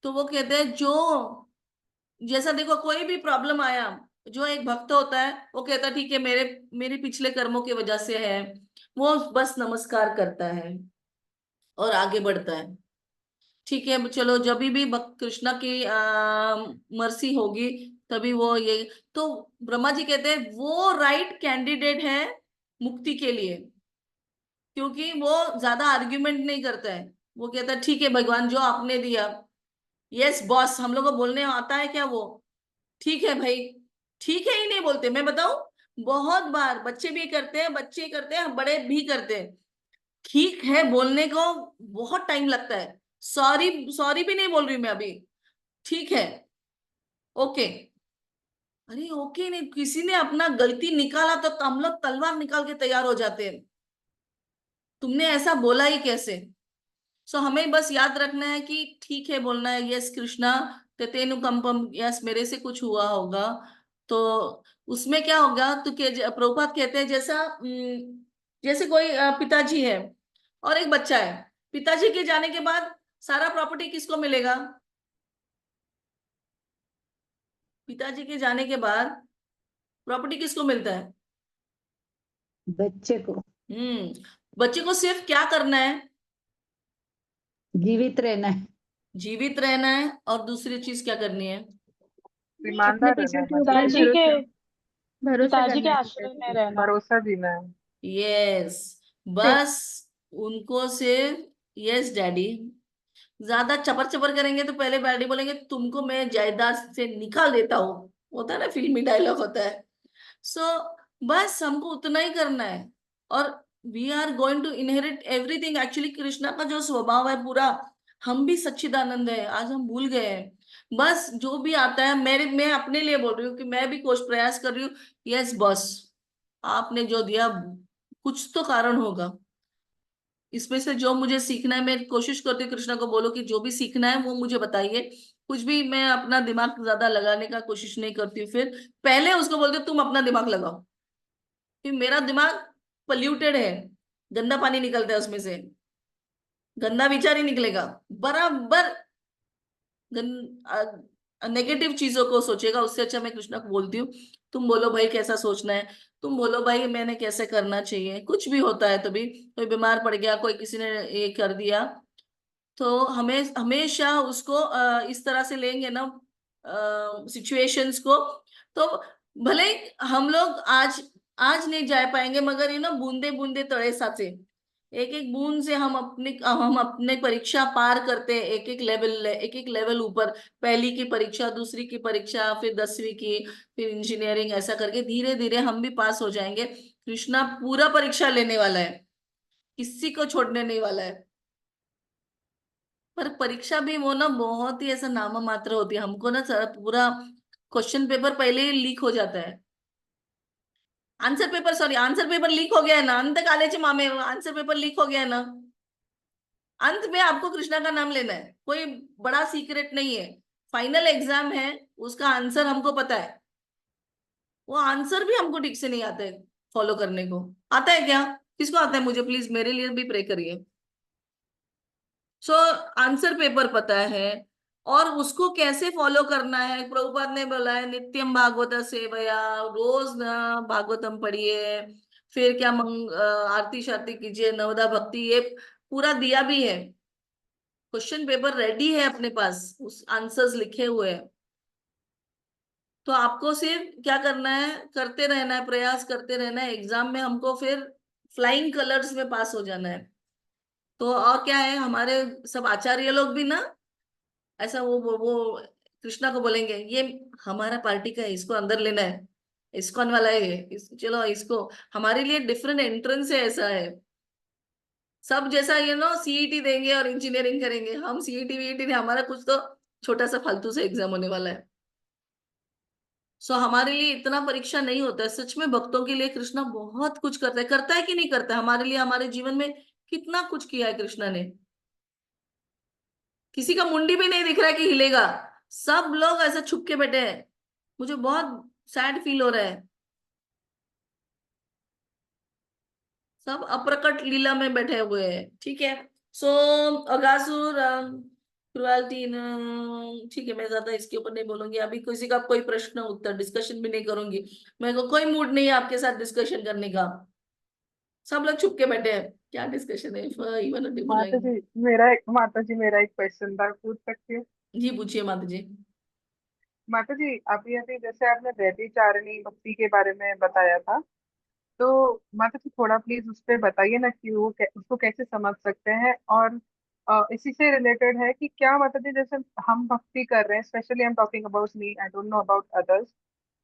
तो वो कहते हैं, जो जैसा देखो कोई भी प्रॉब्लम आया, जो एक भक्त होता है वो कहता है ठीक है, मेरे पिछले कर्मों की वजह से है, वो बस नमस्कार करता है और आगे बढ़ता है। ठीक है, चलो जब भी कृष्णा की मर्सी होगी तभी वो ये, तो ब्रह्मा जी कहते हैं वो राइट कैंडिडेट है मुक्ति के लिए, क्योंकि वो ज्यादा आर्ग्यूमेंट नहीं करता है। वो कहता है ठीक है भगवान जो आपने दिया, यस बॉस, हम लोग को बोलने आता है क्या वो, ठीक है भाई, ठीक है ही नहीं बोलते। मैं बताऊं, बहुत बार बच्चे भी करते हैं, बच्चे करते हैं, बड़े भी करते हैं, ठीक है बोलने को बहुत टाइम लगता है। सॉरी, सॉरी भी नहीं बोल रही मैं अभी, ठीक है, ओके। अरे ओके नहीं, किसी ने अपना गलती निकाला तो हम लोग तलवार निकाल के तैयार हो जाते हैं, तुमने ऐसा बोला ही कैसे। सो हमें बस याद रखना है कि ठीक है बोलना है, यस कृष्णा तेनु कंपम, यस मेरे से कुछ हुआ होगा, तो उसमें क्या होगा, तो प्रभुपाद कहते हैं जैसा जैसे कोई पिताजी है और एक बच्चा है, पिताजी के जाने के बाद सारा प्रॉपर्टी किसको मिलेगा, पिताजी के जाने के बाद प्रॉपर्टी किसको मिलता है, बच्चे को बच्चे को सिर्फ क्या करना है, जीवित रहना है। जीवित रहना है, और दूसरी चीज क्या करनी है, अपने ईमानदार पीछे रहना है, के ऊपर पिताजी के भरोसा पिताजी के करना है आश्रय पिताजी में पे। रहना। भरोसा जीना है। यस, बस उनको सिर्फ यस डैडी, ज्यादा चपर चपर करेंगे तो पहले डैडी बोलेंगे तुमको मैं जायदाद से निकाल देता हूँ, होता है ना, फिल्मी डायलॉग होता है। सो बस हमको उतना ही करना है, और we are going to inherit everything. Actually Krishna का जो स्वभाव है पूरा, हम भी सच्चिदानंद है, आज हम भूल गए हैं। बस जो भी आता है, मैं अपने लिए बोल रही हूँ कि मैं भी कोशिश प्रयास कर रही हूँ, यस बॉस आपने जो दिया कुछ तो कारण होगा, इसमें से जो मुझे सीखना है मैं कोशिश करती हूँ कृष्णा को बोलो कि जो भी सीखना है वो मुझे बताइए, कुछ भी मैं अपना दिमाग ज्यादा लगाने का कोशिश नहीं करती हूँ। फिर पहले उसको बोलती हूँ तुम अपना दिमाग लगाओ, कि मेरा दिमाग पल्यूटेड है, गंदा पानी निकलता है उसमें से, गंदा विचार ही निकलेगा बराबर, नेगेटिव चीजों को सोचेगा। उससे अच्छा मैं कृष्णा को बोलती हूँ तुम बोलो भाई कैसा सोचना है, तुम बोलो भाई मैंने कैसे करना चाहिए, कुछ भी होता है तभी, कोई बीमार पड़ गया, कोई किसी ने ये कर दिया, तो हमें हमेशा उसको इस तरह से लेंगे ना सिचुएशंस को, तो भले ही हम लोग आज आज नहीं जा पाएंगे, मगर ये ना बूंदे बूंदे तड़े साचे, एक एक बूंद से हम अपने परीक्षा पार करते हैं, एक एक लेवल ऊपर, पहली की परीक्षा, दूसरी की परीक्षा, फिर 10वीं की, फिर इंजीनियरिंग, ऐसा करके धीरे धीरे हम भी पास हो जाएंगे। कृष्णा पूरा परीक्षा लेने वाला है, किसी को छोड़ने नहीं वाला है। पर परीक्षा भी वो ना बहुत ही ऐसा नाम मात्र होती है, हमको ना पूरा क्वेश्चन पेपर पहले ही लीक हो जाता है, answer paper, sorry answer paper leak हो गया है ना, अंत काले चे मामे आंसर पेपर लीक हो गया है ना, अंत में आपको कृष्णा का नाम लेना है, कोई बड़ा सीक्रेट नहीं है, फाइनल एग्जाम है, उसका आंसर हमको पता है, वो आंसर भी हमको ठीक से नहीं आता है फॉलो करने को। आता है क्या, किसको आता है, मुझे प्लीज मेरे लिए भी प्रे करिए। सो आंसर पेपर पता है, और उसको कैसे फॉलो करना है, प्रभुपाद ने बोला है नित्यम भागवत सेवया, रोज ना भागवतम पढ़िए, फिर क्या आरती शारती कीजिए, नवदा भक्ति, ये पूरा दिया भी है, क्वेश्चन पेपर रेडी है अपने पास, उस आंसर्स लिखे हुए हैं। तो आपको सिर्फ क्या करना है, करते रहना है, प्रयास करते रहना है, एग्जाम में हमको फिर फ्लाइंग कलर्स में पास हो जाना है। तो और क्या है, हमारे सब आचार्य लोग भी ना ऐसा वो कृष्णा को बोलेंगे ये हमारा पार्टी का है, इसको अंदर लेना है, इस्कॉन वाला है ये, चलो इसको, हमारे लिए डिफरेंट एंट्रेंस है, ऐसा है सब, जैसा सीईटी देंगे और इंजीनियरिंग करेंगे, हम सीईटी वीईटी नहीं, हमारा कुछ तो छोटा सा फालतू से एग्जाम होने वाला है। सो हमारे लिए इतना परीक्षा नहीं होता है, सच में भक्तों के लिए कृष्णा बहुत कुछ करता है कि नहीं करता है, हमारे लिए हमारे जीवन में कितना कुछ किया है कृष्णा ने। किसी का मुंडी भी नहीं दिख रहा है कि हिलेगा, सब लोग ऐसे छुप के बैठे हैं, मुझे बहुत सैड फील हो रहा है, सब अप्रकट लीला में बैठे हुए हैं। ठीक है, सो अगासुर क्रुएल्टी, ठीक है, मैं ज्यादा इसके ऊपर नहीं बोलूंगी अभी, किसी का कोई प्रश्न उत्तर डिस्कशन भी नहीं करूंगी, मेरे को कोई मूड नहीं है आपके साथ डिस्कशन करने का। सब लोग छुप के बैठे हैं, क्या डिस्कशन है, इवन बुलाएंगे। माता जी मेरा एक क्वेश्चन था, पूछ सकती हूँ? जी पूछिए माता जी। माता जी अभी अभी जैसे आपने व्यभिचारिणी भक्ति के बारे में बताया था, तो माता जी थोड़ा प्लीज उस पर बताइए ना कि वो उसको कैसे समझ सकते हैं। और इसी से रिलेटेड है कि क्या माता जी जैसे हम भक्ति कर रहे हैं, specially I am talking about me, I don't know about others,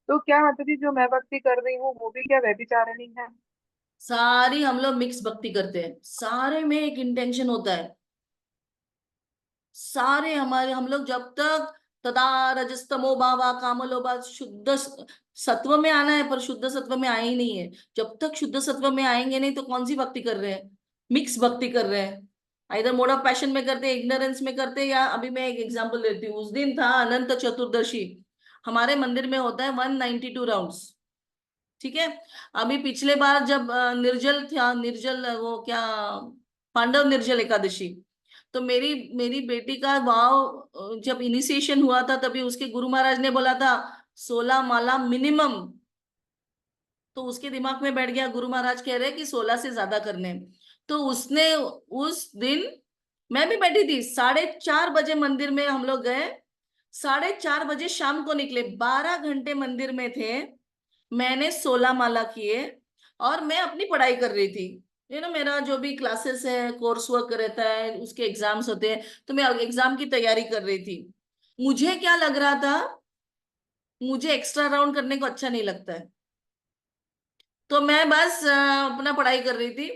तो क्या माता जी जो मैं भक्ति कर रही हूँ वो भी क्या व्यभिचारिणी है? सारी हम लोग मिक्स भक्ति करते हैं, सारे में एक इंटेंशन होता है। सारे हमारे हम लोग जब तक तदा रजस्तमो भावा कामलोभा शुद्ध सत्व में आना है, पर शुद्ध सत्व में आए ही नहीं है। जब तक शुद्ध सत्व में आएंगे नहीं तो कौन सी भक्ति कर रहे हैं, मिक्स भक्ति कर रहे हैं। इधर मोड ऑफ पैशन में करते, इग्नोरेंस में करते, या अभी मैं एक एग्जांपल देती हूँ। उस दिन था अनंत चतुर्दशी, हमारे मंदिर में होता है 192 राउंड्स, ठीक है। अभी पिछले बार जब निर्जल था, निर्जल वो क्या, पांडव निर्जल एकादशी, तो मेरी मेरी बेटी का वाव जब इनिशिएशन हुआ था, तभी उसके गुरु महाराज ने बोला था 16 माला मिनिमम। तो उसके दिमाग में बैठ गया, गुरु महाराज कह रहे हैं कि 16 से ज्यादा करने हैं। तो उसने उस दिन, मैं भी बैठी थी, 4:30 बजे मंदिर में हम लोग गए, 4:30 बजे शाम को निकले, 12 घंटे मंदिर में थे। मैंने 16 माला किए और मैं अपनी पढ़ाई कर रही थी। मेरा जो भी क्लासेस है, कोर्स वर्क रहता है, उसके एग्जाम्स होते हैं, तो मैं एग्जाम की तैयारी कर रही थी। मुझे क्या लग रहा था, मुझे एक्स्ट्रा राउंड करने को अच्छा नहीं लगता है, तो मैं बस अपना पढ़ाई कर रही थी।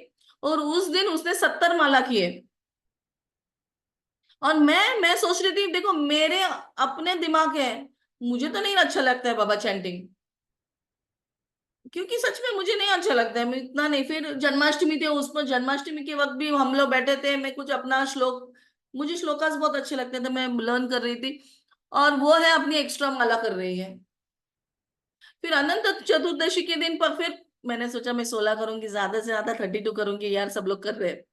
और उस दिन उसने 70 माला किए, और मैं सोच रही थी, देखो मेरे अपने दिमाग है, मुझे तो नहीं अच्छा लगता है बाबा चैंटिंग, क्योंकि सच में मुझे नहीं अच्छा लगता है, मैं इतना नहीं। फिर जन्माष्टमी थे, उस पर जन्माष्टमी के वक्त भी हम लोग बैठे थे, मैं कुछ अपना श्लोक, मुझे श्लोकास बहुत अच्छे लगते थे, मैं लर्न कर रही थी, और वो है अपनी एक्स्ट्रा माला कर रही है। फिर अनंत चतुर्दशी के दिन पर फिर मैंने सोचा मैं 16 करूंगी, ज्यादा से ज्यादा 32 करूंगी, यार सब लोग कर रहे हैं।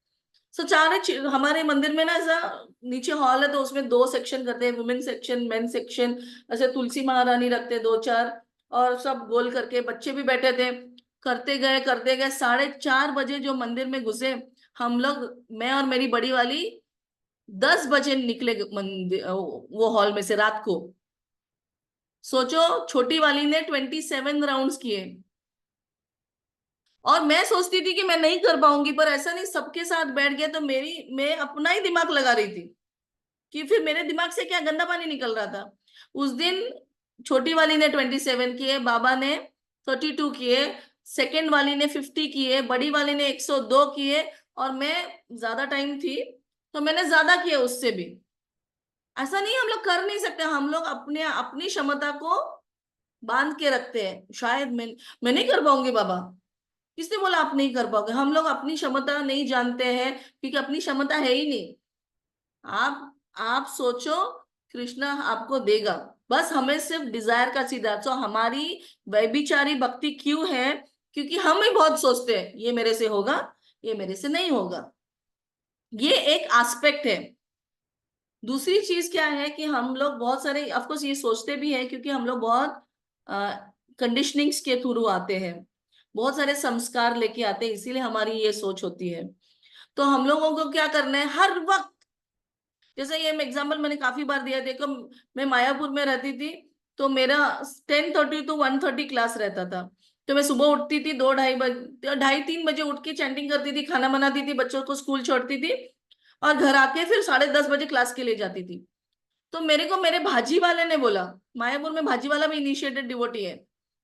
सो हमारे मंदिर में ना ऐसा नीचे हॉल है, तो उसमें 2 सेक्शन करते हैं, वुमेन सेक्शन, मेन सेक्शन, ऐसे तुलसी महारानी रखते 2-4, और सब गोल करके बच्चे भी बैठे थे। करते गए 4:30 बजे जो मंदिर में घुसे हम लोग, मैं और मेरी बड़ी वाली 10 बजे निकले मंदिर, वो हॉल में से रात को। सोचो, छोटी वाली ने 27 राउंड्स किए, और मैं सोचती थी कि मैं नहीं कर पाऊंगी, पर ऐसा नहीं, सबके साथ बैठ गया, तो मैं अपना ही दिमाग लगा रही थी कि फिर मेरे दिमाग से क्या गंदा पानी निकल रहा था। उस दिन छोटी वाली ने 27 किए, बाबा ने 32 किए, सेकेंड वाली ने 50 किए, बड़ी वाली ने 102 किए, और मैं ज्यादा टाइम थी तो मैंने ज्यादा किए उससे भी। ऐसा नहीं हम लोग कर नहीं सकते, हम लोग अपने अपनी क्षमता को बांध के रखते हैं, शायद मैं नहीं कर पाऊंगी बाबा। किसने बोला आप नहीं कर पाओगे? हम लोग अपनी क्षमता नहीं जानते हैं, क्योंकि अपनी क्षमता है ही नहीं। आप सोचो, कृष्णा आपको देगा, बस हमें सिर्फ डिजायर का सीधा। तो हमारी व्यभिचारी भक्ति क्यों है? क्योंकि हम ही बहुत सोचते हैं ये मेरे से होगा, ये मेरे से नहीं होगा। ये एक एस्पेक्ट है। दूसरी चीज क्या है कि हम लोग बहुत सारे ऑफकोर्स ये सोचते भी हैं, क्योंकि हम लोग बहुत कंडीशनिंग्स के थ्रू आते हैं, बहुत सारे संस्कार लेके आते हैं, इसीलिए हमारी ये सोच होती है। तो हम लोगों को क्या करना है हर वक्त, जैसे ये एग्जाम्पल मैंने काफी बार दिया, देखो मैं मायापुर में रहती थी, तो मेरा 10:30 to 1:30 क्लास रहता था। तो मैं सुबह उठती थी 2-2:30 बजे, 2:30-3 बजे उठ के चैंटिंग करती थी, खाना बनाती थी, बच्चों को स्कूल छोड़ती थी, और घर आके फिर 10:30 बजे क्लास के लिए जाती थी। तो मेरे को मेरे भाजी वाले ने बोला, मायापुर में भाजी वाला भी इनिशिएटेड डिवोटी है,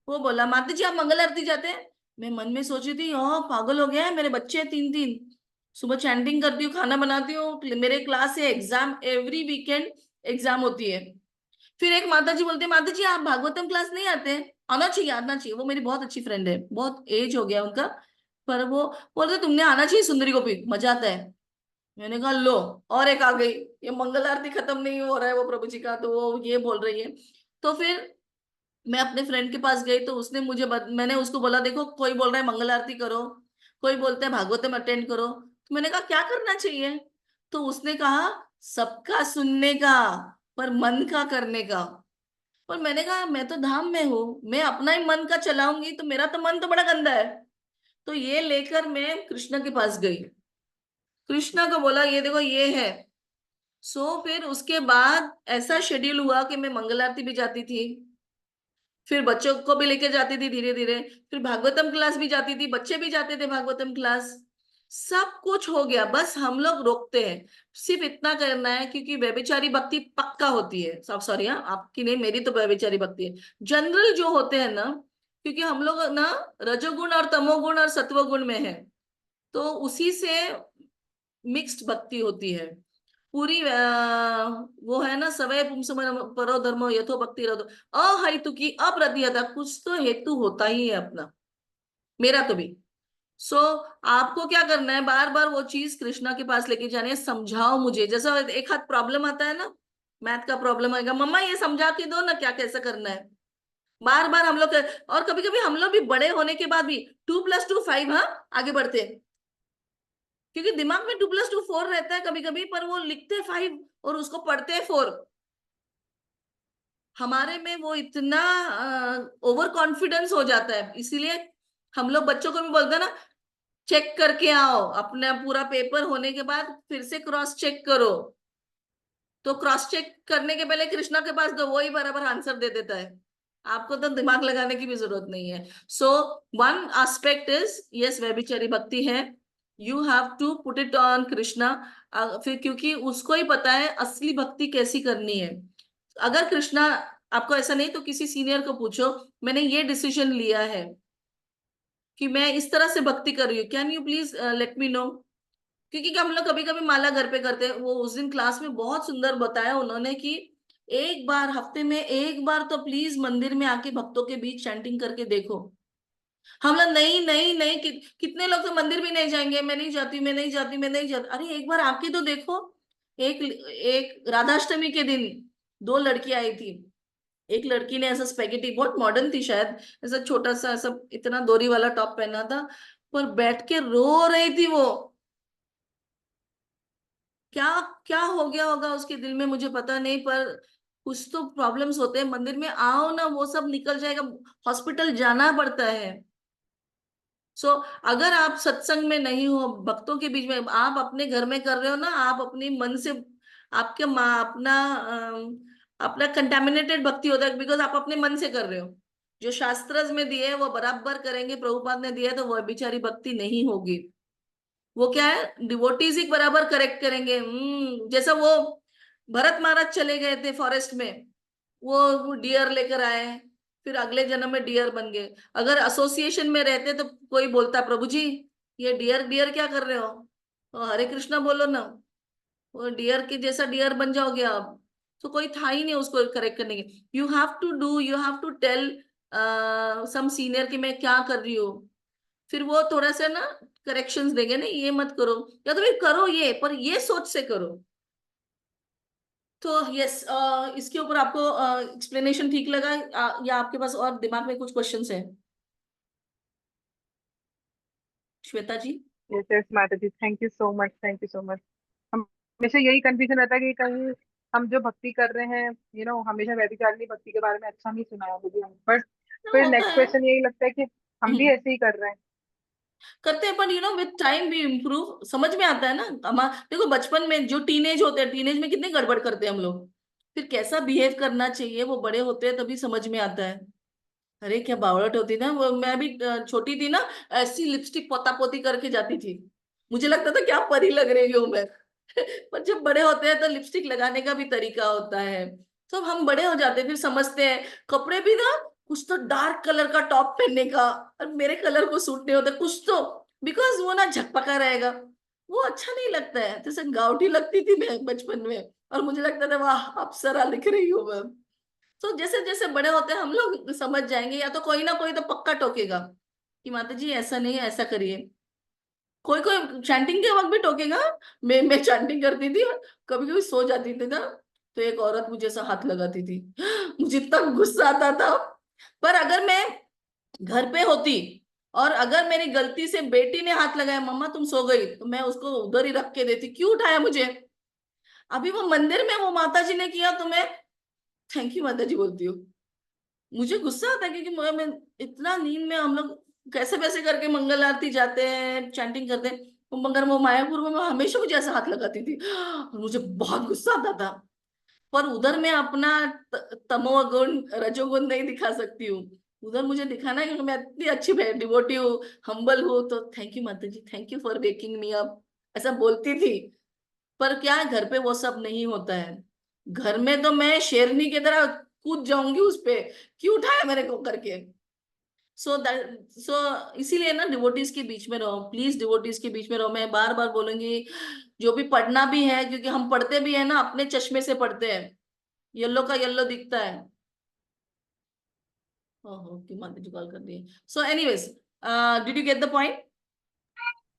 वो बोला माता जी आप मंगल आरती जाते हैं? मैं मन में सोची थी, पागल हो गया है, मेरे बच्चे हैं 3-3, सुबह चैंटिंग करती हूँ, खाना बनाती हूँ, मेरे क्लास है, एग्जाम एवरी वीकेंड एग्जाम होती है। फिर एक माता जी बोलते हैं माता जी आप भागवतम क्लास नहीं आते हैं? आना चाहिए, आना चाहिए। वो मेरी बहुत अच्छी फ्रेंड है, बहुत एज हो गया उनका, पर वो बोलते तुमने आना चाहिए सुंदरी गोपी, मजा आता है। मैंने कहा लो, और एक आ गई, ये मंगल आरती खत्म नहीं हो रहा है वो प्रभु जी का, तो वो ये बोल रही है। तो फिर मैं अपने फ्रेंड के पास गई, तो उसने मैंने उसको बोला देखो कोई बोल रहा है मंगल आरती करो, कोई बोलता है भागवतम अटेंड करो, तो मैंने कहा क्या करना चाहिए? तो उसने कहा सबका सुनने का, पर मन का करने का। पर मैंने कहा मैं तो धाम में हूँ, मैं अपना ही मन का चलाऊंगी, तो मेरा तो मन तो बड़ा गंदा है, तो ये लेकर मैं कृष्ण के पास गई, कृष्णा को बोला ये देखो ये है। फिर उसके बाद ऐसा शेड्यूल हुआ कि मैं मंगल आरती भी जाती थी, फिर बच्चों को भी लेके जाती थी धीरे धीरे, फिर भागवतम क्लास भी जाती थी, बच्चे भी जाते थे भागवतम क्लास, सब कुछ हो गया। बस हम लोग रोकते हैं, सिर्फ इतना करना है, क्योंकि व्यभिचारी भक्ति पक्का होती है। सब सॉरी, हाँ आपकी नहीं, मेरी तो व्यभिचारी भक्ति है। जनरल जो होते हैं ना, क्योंकि हम लोग ना रजोगुण और तमोगुण और सत्वगुण में है, तो उसी से मिक्स्ड भक्ति होती है पूरी। वो है ना, सवय पुंसम परो धर्मो यथो भक्ति रहो, अहेतु की अप्रतिहता, कुछ तो हेतु होता ही है अपना, मेरा तो भी। आपको क्या करना है, बार बार वो चीज कृष्णा के पास लेके जाने, समझाओ मुझे। जैसा एक हाथ प्रॉब्लम आता है ना, मैथ का प्रॉब्लम आएगा, मम्मा ये समझा के दो ना क्या कैसे करना है। बार बार हम लोग, और कभी कभी हम लोग भी बड़े होने के बाद भी 2+2 5, हाँ आगे बढ़ते हैं, क्योंकि दिमाग में 2+2 4 रहता है कभी कभी, पर वो लिखते 5 और उसको पढ़ते 4। हमारे में वो इतना ओवर कॉन्फिडेंस हो जाता है, इसीलिए हम लोग बच्चों को भी बोलते हैं ना, चेक करके आओ, अपना पूरा पेपर होने के बाद फिर से क्रॉस चेक करो। तो क्रॉस चेक करने के पहले कृष्णा के पास दो, वो ही बराबर आंसर दे देता है, आपको तो दिमाग लगाने की भी जरूरत नहीं है। वन एस्पेक्ट इज, यस व्यभिचारी भक्ति है, you have to put it on Krishna. फिर क्योंकि उसको ही पता है असली भक्ति कैसी करनी है। अगर कृष्णा आपको ऐसा नहीं, तो किसी सीनियर को पूछो, मैंने ये डिसीजन लिया है कि मैं इस तरह से भक्ति कर रही हूँ, can you please let me know. क्योंकि हम लोग कभी कभी माला घर पे करते हैं, वो उस दिन क्लास में बहुत सुंदर बताया उन्होंने कि एक बार हफ्ते में एक बार तो प्लीज मंदिर में आके भक्तों के बीच चैंटिंग करके देखो। हम लोग नहीं नहीं नहीं, कितने लोग तो मंदिर भी नहीं जाएंगे, मैं नहीं जाती, मैं नहीं जाती, मैं नहीं जाती। अरे एक बार आके तो देखो। एक एक राधाष्टमी के दिन 2 लड़की आई थी, एक लड़की ने ऐसा स्पेगेटी, बहुत मॉडर्न थी शायद, ऐसा छोटा सा ऐसा इतना दोरी वाला टॉप पहना था, पर बैठ के रो रही थी वो। क्या क्या हो गया होगा उसके दिल में मुझे पता नहीं, पर कुछ तो प्रॉब्लम्स होते हैं। मंदिर में आओ ना, वो सब निकल जाएगा, हॉस्पिटल जाना पड़ता है। अगर आप सत्संग में नहीं हो, भक्तों के बीच में, आप अपने घर में कर रहे हो ना, आप अपने मन से, आपके माँ अपना अपना कंटेमिनेटेड भक्ति होता है, बिकॉज आप अपने मन से कर रहे हो। जो शास्त्र में दिए है वो बराबर करेंगे, प्रभुपाद ने दिया है, तो वो बेचारी भक्ति नहीं होगी। वो क्या है, डिवोटीज ही बराबर करेक्ट करेंगे। जैसा वो भरत महाराज चले गए थे फॉरेस्ट में, वो डियर लेकर आए, फिर अगले जन्म में डियर बन गए। अगर एसोसिएशन में रहते तो कोई बोलता, प्रभु जी ये डियर डियर क्या कर रहे हो, तो हरे कृष्णा बोलो ना, वो डियर के जैसा डियर बन जाओगे आप। तो कोई था ही नहीं उसको करेक्ट करने के। You have to do, you have to tell some senior कि मैं क्या कर रही हूँ, फिर वो थोड़ा सा ना करेक्शंस देंगे ना, ये मत करो, या तो फिर करो ये, पर ये सोच से करो। तो यस, इसके ऊपर आपको एक्सप्लेनेशन ठीक लगा, या आपके पास और दिमाग में कुछ क्वेश्चंस है, श्वेता जी? यस यस माता जी, thank you so much, thank you so much. हमेशा यही कंफ्यूजन रहता है कि कहीं हम जो भक्ति कर रहे हैं, हमेशा वैदिकारिणी भक्ति के बारे में अच्छा नहीं सुना है मुझे, बट फिर होता नेक्स्ट है। क्वेश्चन यही लगता है कि हम भी हम्म, ऐसे ही कर रहे हैं। करते हैं, पर विद टाइम भी इम्प्रूव, समझ में आता है ना। हम देखो बचपन में जो टीनेज होते हैं, टीनेज में कितने गड़बड़ करते हैं हम लोग, फिर कैसा बिहेव करना चाहिए वो बड़े होते हैं तभी समझ में आता है। अरे क्या बावड़ट होती ना वो, मैं भी छोटी थी ना, ऐसी लिपस्टिक पोता पोती करके जाती थी, मुझे लगता था क्या परी लग रही हूँ मैं। पर जब बड़े होते हैं तो लिपस्टिक लगाने का भी तरीका होता है। तो हम बड़े हो जाते हैं, फिर समझते हैं। कपड़े भी ना, कुछ तो डार्क कलर का टॉप पहनने का, और मेरे कलर को सूट नहीं होता कुछ तो, बिकॉज वो ना झकपका रहेगा, वो अच्छा नहीं लगता है। जैसे गाउठी लगती थी मैं बचपन में, और मुझे लगता था वाह अप्सरा लिख रही हूँ मैं। तो जैसे जैसे बड़े होते हैं हम लोग समझ जाएंगे, या तो कोई ना कोई तो पक्का टोकेगा कि माता जी ऐसा नहीं है, ऐसा करिए। कोई कोई चैंटिंग के वक्त भी टोकेगा। मैं चैंटिंग करती थी, कभी कभी सो जाती थी ना, तो एक औरत मुझे ऐसा हाथ लगाती थी, मुझे इतना गुस्सा आता था। पर अगर मैं घर पे होती, और अगर मेरी गलती से बेटी ने हाथ लगाया, मम्मा तुम सो गई, तो मैं उसको उधर ही रख के देती, क्यों उठाया मुझे। अभी वो मंदिर में वो माता जी ने किया तो मैं थैंक यू माता जी बोलती हूँ। मुझे गुस्सा आता है, क्योंकि मैं इतना नींद में हम लोग कैसे वैसे करके मंगल आरती जाते हैं, चैंटिंग करते हैं, मगर वो मायापुर में मैं हमेशा मुझे ऐसा हाथ लगाती थी और मुझे बहुत गुस्सा आता था। पर उधर मैं अपना तमोगुण रजोगुण नहीं दिखा सकती हूँ। उधर मुझे दिखाना है क्योंकि मैं इतनी अच्छी डिवोटी हूँ, हम्बल हूँ, तो थैंक यू माता जी, thank you for waking me up, ऐसा बोलती थी। पर क्या है, घर पे वो सब नहीं होता है। घर में तो मैं शेरनी की तरह कूद जाऊंगी उस पे, क्यों उठाया मेरे को करके। सो इसीलिए ना डिवोटीज के बीच में रहो, प्लीज डिवोटीज के बीच में रहो। मैं बार बार बोलूंगी, जो भी पढ़ना भी है, क्योंकि हम पढ़ते भी है ना अपने चश्मे से पढ़ते हैं, येलो का येलो दिखता है। ओहो, क्यों माता जी कॉल कर रही है। So anyways, did you get the point?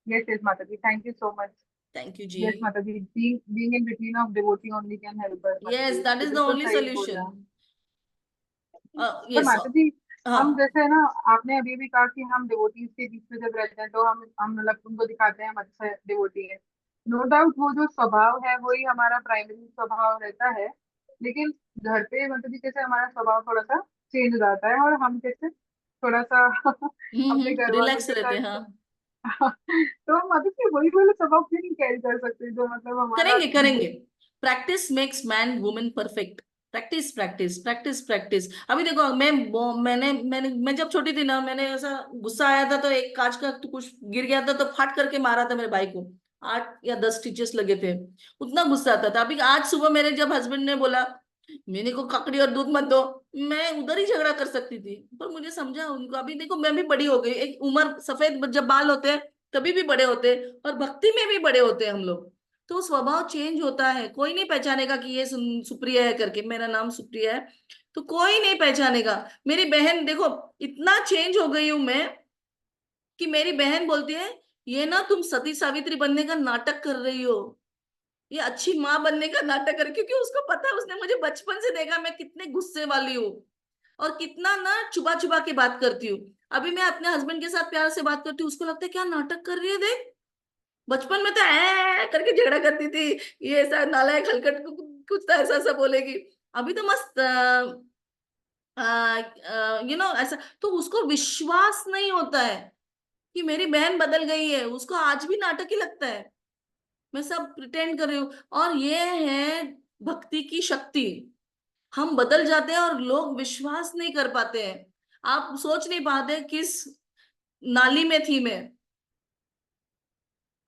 Yes, yes, Mataji. Thank you so much. Thank you ji. Yes, Mataji. Being in between of devotee only can help us, yes, Mataji. That ये is the बिल्कुल only सही solution. बोला। तो yes. माताजी, हम हाँ। जैसे ना, आपने अभी भी कहा कि हम डिवोटीज के बीच में जब रहते हैं तो हम मतलब उनको दिखाते हैं हम अच्छे डिवोटी है। नो डाउट वो जो स्वभाव है वही हमारा प्राइमरी स्वभाव रहता है। लेकिन घर पे मतलब कि कैसे हमारा स्वभाव थोड़ा सा चेंज हो जाता है और हम कैसे थोड़ा सा अपने घर वालों रिलैक्स के रहते हैं, साथ हाँ। तो मतलब कि वही वाला स्वभाव क्यों नहीं कैरी कर सकते जो मतलब हमारा करेंगे करेंगे। Practice makes man women perfect. Practice practice practice practice. अभी देखो, मैं जब छोटी थी ना, मैंने ऐसा गुस्सा आया था तो एक कांच का कुछ गिर गया था तो फाट करके मारा था मेरे भाई को। 8 या 10 स्टिचेस लगे थे, उतना गुस्सा आता था। अभी आज सुबह मेरे जब हस्बैंड ने बोला मेरे को ककड़ी और दूध मत दो, मैं उधर ही झगड़ा कर सकती थी, पर मुझे समझा उनको। अभी देखो मैं भी बड़ी हो गई, एक उम्र, सफेद जब बाल होते हैं तभी भी बड़े होते हैं, और भक्ति में भी बड़े होते हैं हम लोग। तो स्वभाव चेंज होता है, कोई नहीं पहचानेगा कि ये सुप्रिया है करके, मेरा नाम सुप्रिया है तो कोई नहीं पहचानेगा। मेरी बहन देखो, इतना चेंज हो गई हूं मैं कि मेरी बहन बोलती है ये ना तुम सती सावित्री बनने का नाटक कर रही हो, ये अच्छी माँ बनने का नाटक कर, क्योंकि उसको पता है, उसने मुझे बचपन से देखा मैं कितने गुस्से वाली हूँ और कितना ना चुबा चुबा के बात करती हूँ। अभी मैं अपने हस्बैंड के साथ प्यार से बात करती हूँ, उसको लगता है क्या नाटक कर रही है देख। बचपन में तो ऐ करके झगड़ा करती थी, ये ऐसा नालायक हलकट कुछ तो ऐसा ऐसा बोलेगी। अभी तो मस्त ऐसा। तो उसको विश्वास नहीं होता है कि मेरी बहन बदल गई है, उसको आज भी नाटक ही लगता है मैं सब प्रिटेंड कर रही हूँ। और ये है भक्ति की शक्ति। हम बदल जाते हैं और लोग विश्वास नहीं कर पाते हैं। आप सोच नहीं पाते किस नाली में थी मैं,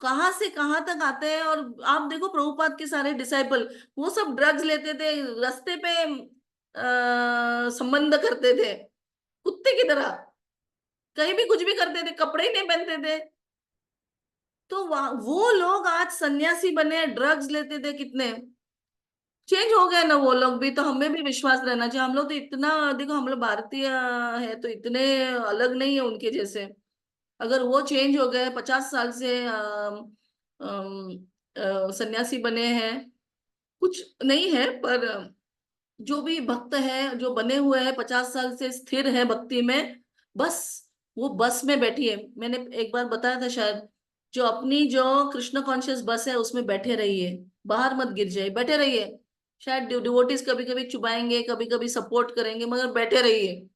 कहां से कहां तक आते हैं। और आप देखो प्रभुपाद के सारे डिसाइपल, वो सब ड्रग्स लेते थे, रास्ते पे संबंध करते थे कुत्ते की तरह, कहीं भी कुछ भी करते थे, कपड़े ही नहीं पहनते थे। तो वो लोग आज सन्यासी बने, ड्रग्स लेते थे कितने, चेंज हो गए ना वो लोग भी। तो हमें भी विश्वास रहना चाहिए। हम लोग तो इतना, देखो हम लोग भारतीय है तो इतने अलग नहीं है उनके जैसे। अगर वो चेंज हो गए, 50 साल से सन्यासी बने हैं, कुछ नहीं है, पर जो भी भक्त है जो बने हुए हैं 50 साल से स्थिर है भक्ति में, बस वो बस में बैठी है। मैंने एक बार बताया था शायद, जो अपनी जो कृष्ण कॉन्शियस बस है उसमें बैठे रहिए, बाहर मत गिर जाए, बैठे रहिए। शायद डिवोटीज कभी कभी चुबाएंगे, कभी कभी सपोर्ट करेंगे, मगर बैठे रहिए।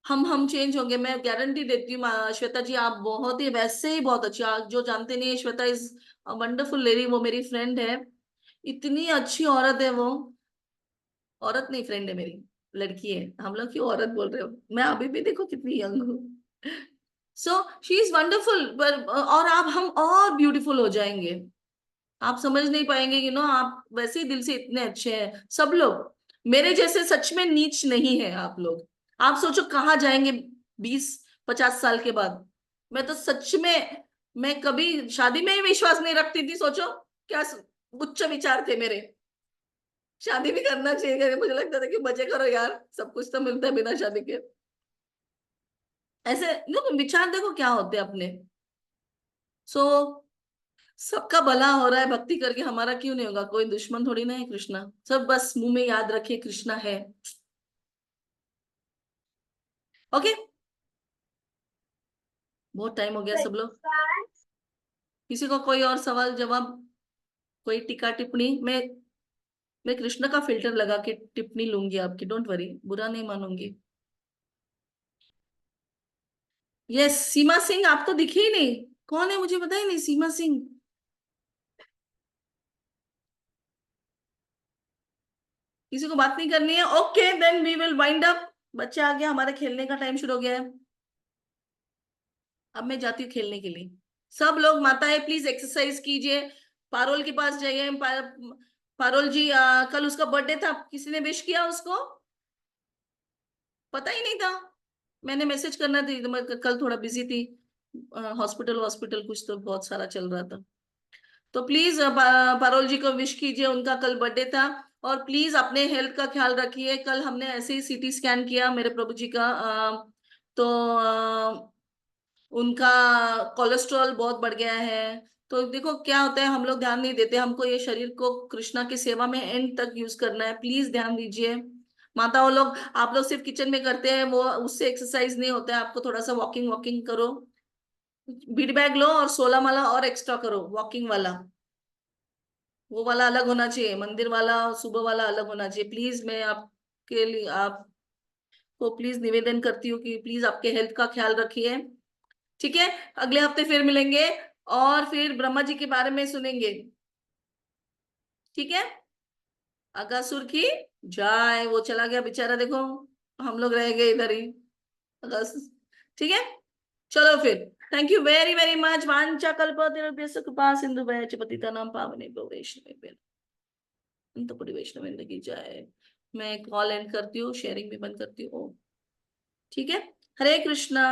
हम चेंज होंगे, मैं गारंटी देती हूँ। श्वेता जी आप बहुत ही, वैसे ही बहुत अच्छी, आप जो जानते नहीं है, श्वेता इज वंडरफुल लेडी। वो मेरी फ्रेंड है, इतनी अच्छी औरत है वो। औरत नहीं, फ्रेंड है मेरी, लड़की है। हम लोग क्यों औरत बोल रहे हो, मैं अभी भी देखो कितनी यंग हूँ। So she is wonderful. और आप, हम और ब्यूटीफुल हो जाएंगे। आप समझ नहीं पाएंगे कि नो, आप वैसे ही दिल से इतने अच्छे हैं सब लोग। मेरे जैसे सच में नीच नहीं है आप लोग। आप सोचो कहाँ जाएंगे 20-50 साल के बाद। मैं तो सच में, मैं कभी शादी में ही विश्वास नहीं रखती थी, सोचो क्या उच्च विचार थे मेरे। शादी भी करना चाहिए, मुझे लगता था कि मजे करो यार, सब कुछ तो मिलता है बिना शादी के। ऐसे देखो विचार, देखो क्या होते हैं अपने। सो सबका भला हो रहा है भक्ति करके, हमारा क्यों नहीं होगा? कोई दुश्मन थोड़ी ना है कृष्णा। सब बस मुंह में याद रखिए कृष्णा है। ओके, बहुत टाइम हो गया सब लोग। किसी को कोई और सवाल जवाब, कोई टीका टिप्पणी? मैं कृष्ण का फिल्टर लगा के टिप्पणी लूंगी आपकी, डोंट वरी, बुरा नहीं मानूंगी। यस, सीमा सिंह, आप तो दिखे ही नहीं, कौन है मुझे पता ही नहीं, सीमा सिंह। किसी को बात नहीं करनी है? Okay, then we will wind up. बच्चे आ गया, हमारे खेलने का टाइम शुरू हो गया है। अब मैं जाती हूँ खेलने के लिए। सब लोग माताएं प्लीज एक्सरसाइज कीजिए। पारोल के पास जाइए। पारोल जी, कल उसका बर्थडे था, किसी ने विश किया उसको? पता ही नहीं था। मैंने मैसेज करना थी, मैं कल थोड़ा बिजी थी, हॉस्पिटल हॉस्पिटल कुछ तो बहुत सारा चल रहा था। तो प्लीज पारोल जी को विश कीजिए, उनका कल बर्थडे था। और प्लीज अपने हेल्थ का ख्याल रखिए। कल हमने ऐसे ही सीटी स्कैन किया मेरे प्रभु जी का, तो उनका कोलेस्ट्रॉल बहुत बढ़ गया है। तो देखो क्या होता है, हम लोग ध्यान नहीं देते, हमको ये शरीर को कृष्णा की सेवा में एंड तक यूज करना है, प्लीज ध्यान दीजिए। माताओं लोग, आप लोग सिर्फ किचन में करते हैं, वो उससे एक्सरसाइज नहीं होता है, आपको थोड़ा सा वॉकिंग वॉकिंग करो। बीट बैग लो और 16 माला और एक्स्ट्रा करो, वॉकिंग वाला, वो वाला अलग होना चाहिए, मंदिर वाला और सुबह वाला अलग होना चाहिए। प्लीज मैं आपके लिए, आपको प्लीज निवेदन करती हूँ कि प्लीज आपके हेल्थ का ख्याल रखिए। ठीक है, अगले हफ्ते फिर मिलेंगे और फिर ब्रह्मा जी के बारे में सुनेंगे। ठीक है, अगासुर की जय। वो चला गया बेचारा, देखो हम लोग रह गए इधर ही। अगासुर, ठीक है, चलो फिर। Thank you very very much. वांछा कल्पतरुभ्यश्च कृपा सिंधुभ्यश्च पतितानां पावनेभ्यो वैष्णवेभ्यो अंतपुरी वैष्णवेन्द्र की जय। मैं कॉल एंड करती हूँ, शेयरिंग भी बंद करती हूँ। ठीक है, हरे कृष्णा।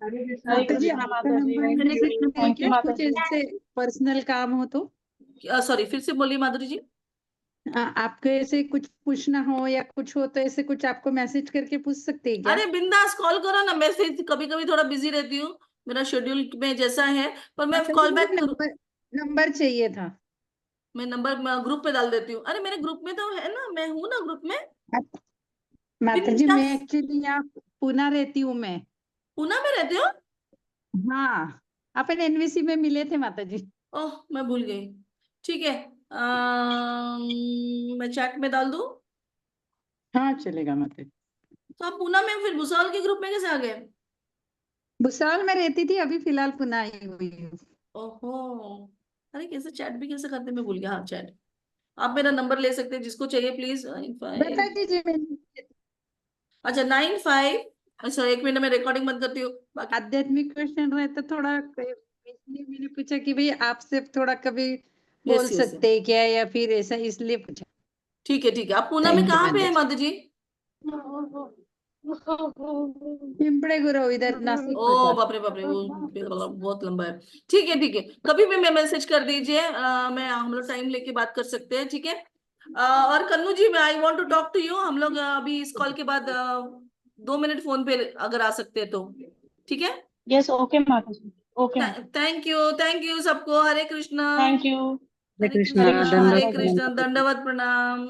हरे कृष्णा हरे माता जी, कृष्णा आपका माता जी। नंबर मिल सकता है थैंक यू क्या? माता कुछ जी। ऐसे पर्सनल काम हो तो सॉरी, फिर से बोलिए माधुरी जी। आपको ऐसे कुछ पूछना हो या कुछ हो तो ऐसे कुछ आपको मैसेज करके पूछ सकते हैं क्या? अरे बिंदास कॉल करो ना, मैं फिर कभी कभी थोड़ा बिजी रहती हूँ, मेरा शेड्यूल में जैसा है, पर मैं माता जी, कॉल मुझे बैक करूँ। नंबर चाहिए था। मैं नंबर ग्रुप पे डाल देती हूँ। अरे मेरे ग्रुप में तो है ना, मैं हूँ ना ग्रुप में। माता जी, मैं बिंदास। एक्चुअली यहाँ पुणे रहती हूँ मैं। पूना में रहते हो? हाँ, अपन एनवीसी में मिले थे माता जी। ओह, मैं भूल गई। ठीक है, मैं चैट में डाल दूँ? हाँ, चलेगा माता जी। तो आप पूना में, फिर भुसावल के ग्रुप में कैसे आ गए? भुसावल में रहती थी, अभी फिलहाल पुणे आई हुई हूँ। ओहो, अरे कैसे चैट भी कैसे करते, मैं भूल गया। हाँ, चैट। आप मेरा नंबर ले सकते हैं, जिसको चाहिए प्लीज। बता दीजिए मैंने। अच्छा, 95। अच्छा, 1 मिनट में रिकॉर्डिंग बंद करती हूँ बाकी। आध्यात्मिक क्वेश्चन रहे तो थोड़ा इसलिए मैंने पूछा कि भाई आपसे थोड़ा कभी बोल यस यस, सकते हैं क्या, या फिर ऐसा इसलिए पूछा। ठीक है ठीक है। आप पूना में थैंक यू कहाँ पे माता है जी। माता जी? पिंपड़े गुरव, इधर नासिक ओ के पास। बाप रे, वो बहुत लंबा है। ठीक है ठीक है, कभी भी मैं मैसेज कर दीजिए, मैं हम लोग टाइम लेके बात कर सकते हैं। ठीक है, और कन्नू जी, मैं I want to talk to you. हम लोग अभी इस कॉल के बाद 2 मिनट फोन पे अगर आ सकते हैं तो। ठीक है, यस, ओके माता जी। ओके माता जी। थैंक यू सबको। हरे कृष्णा। Thank you. हरे हरे कृष्णा, हरे कृष्णा, कृष्णा हरे माता दंडवत जी। कृष्णा, प्रणाम। दंडवत प्रणाम।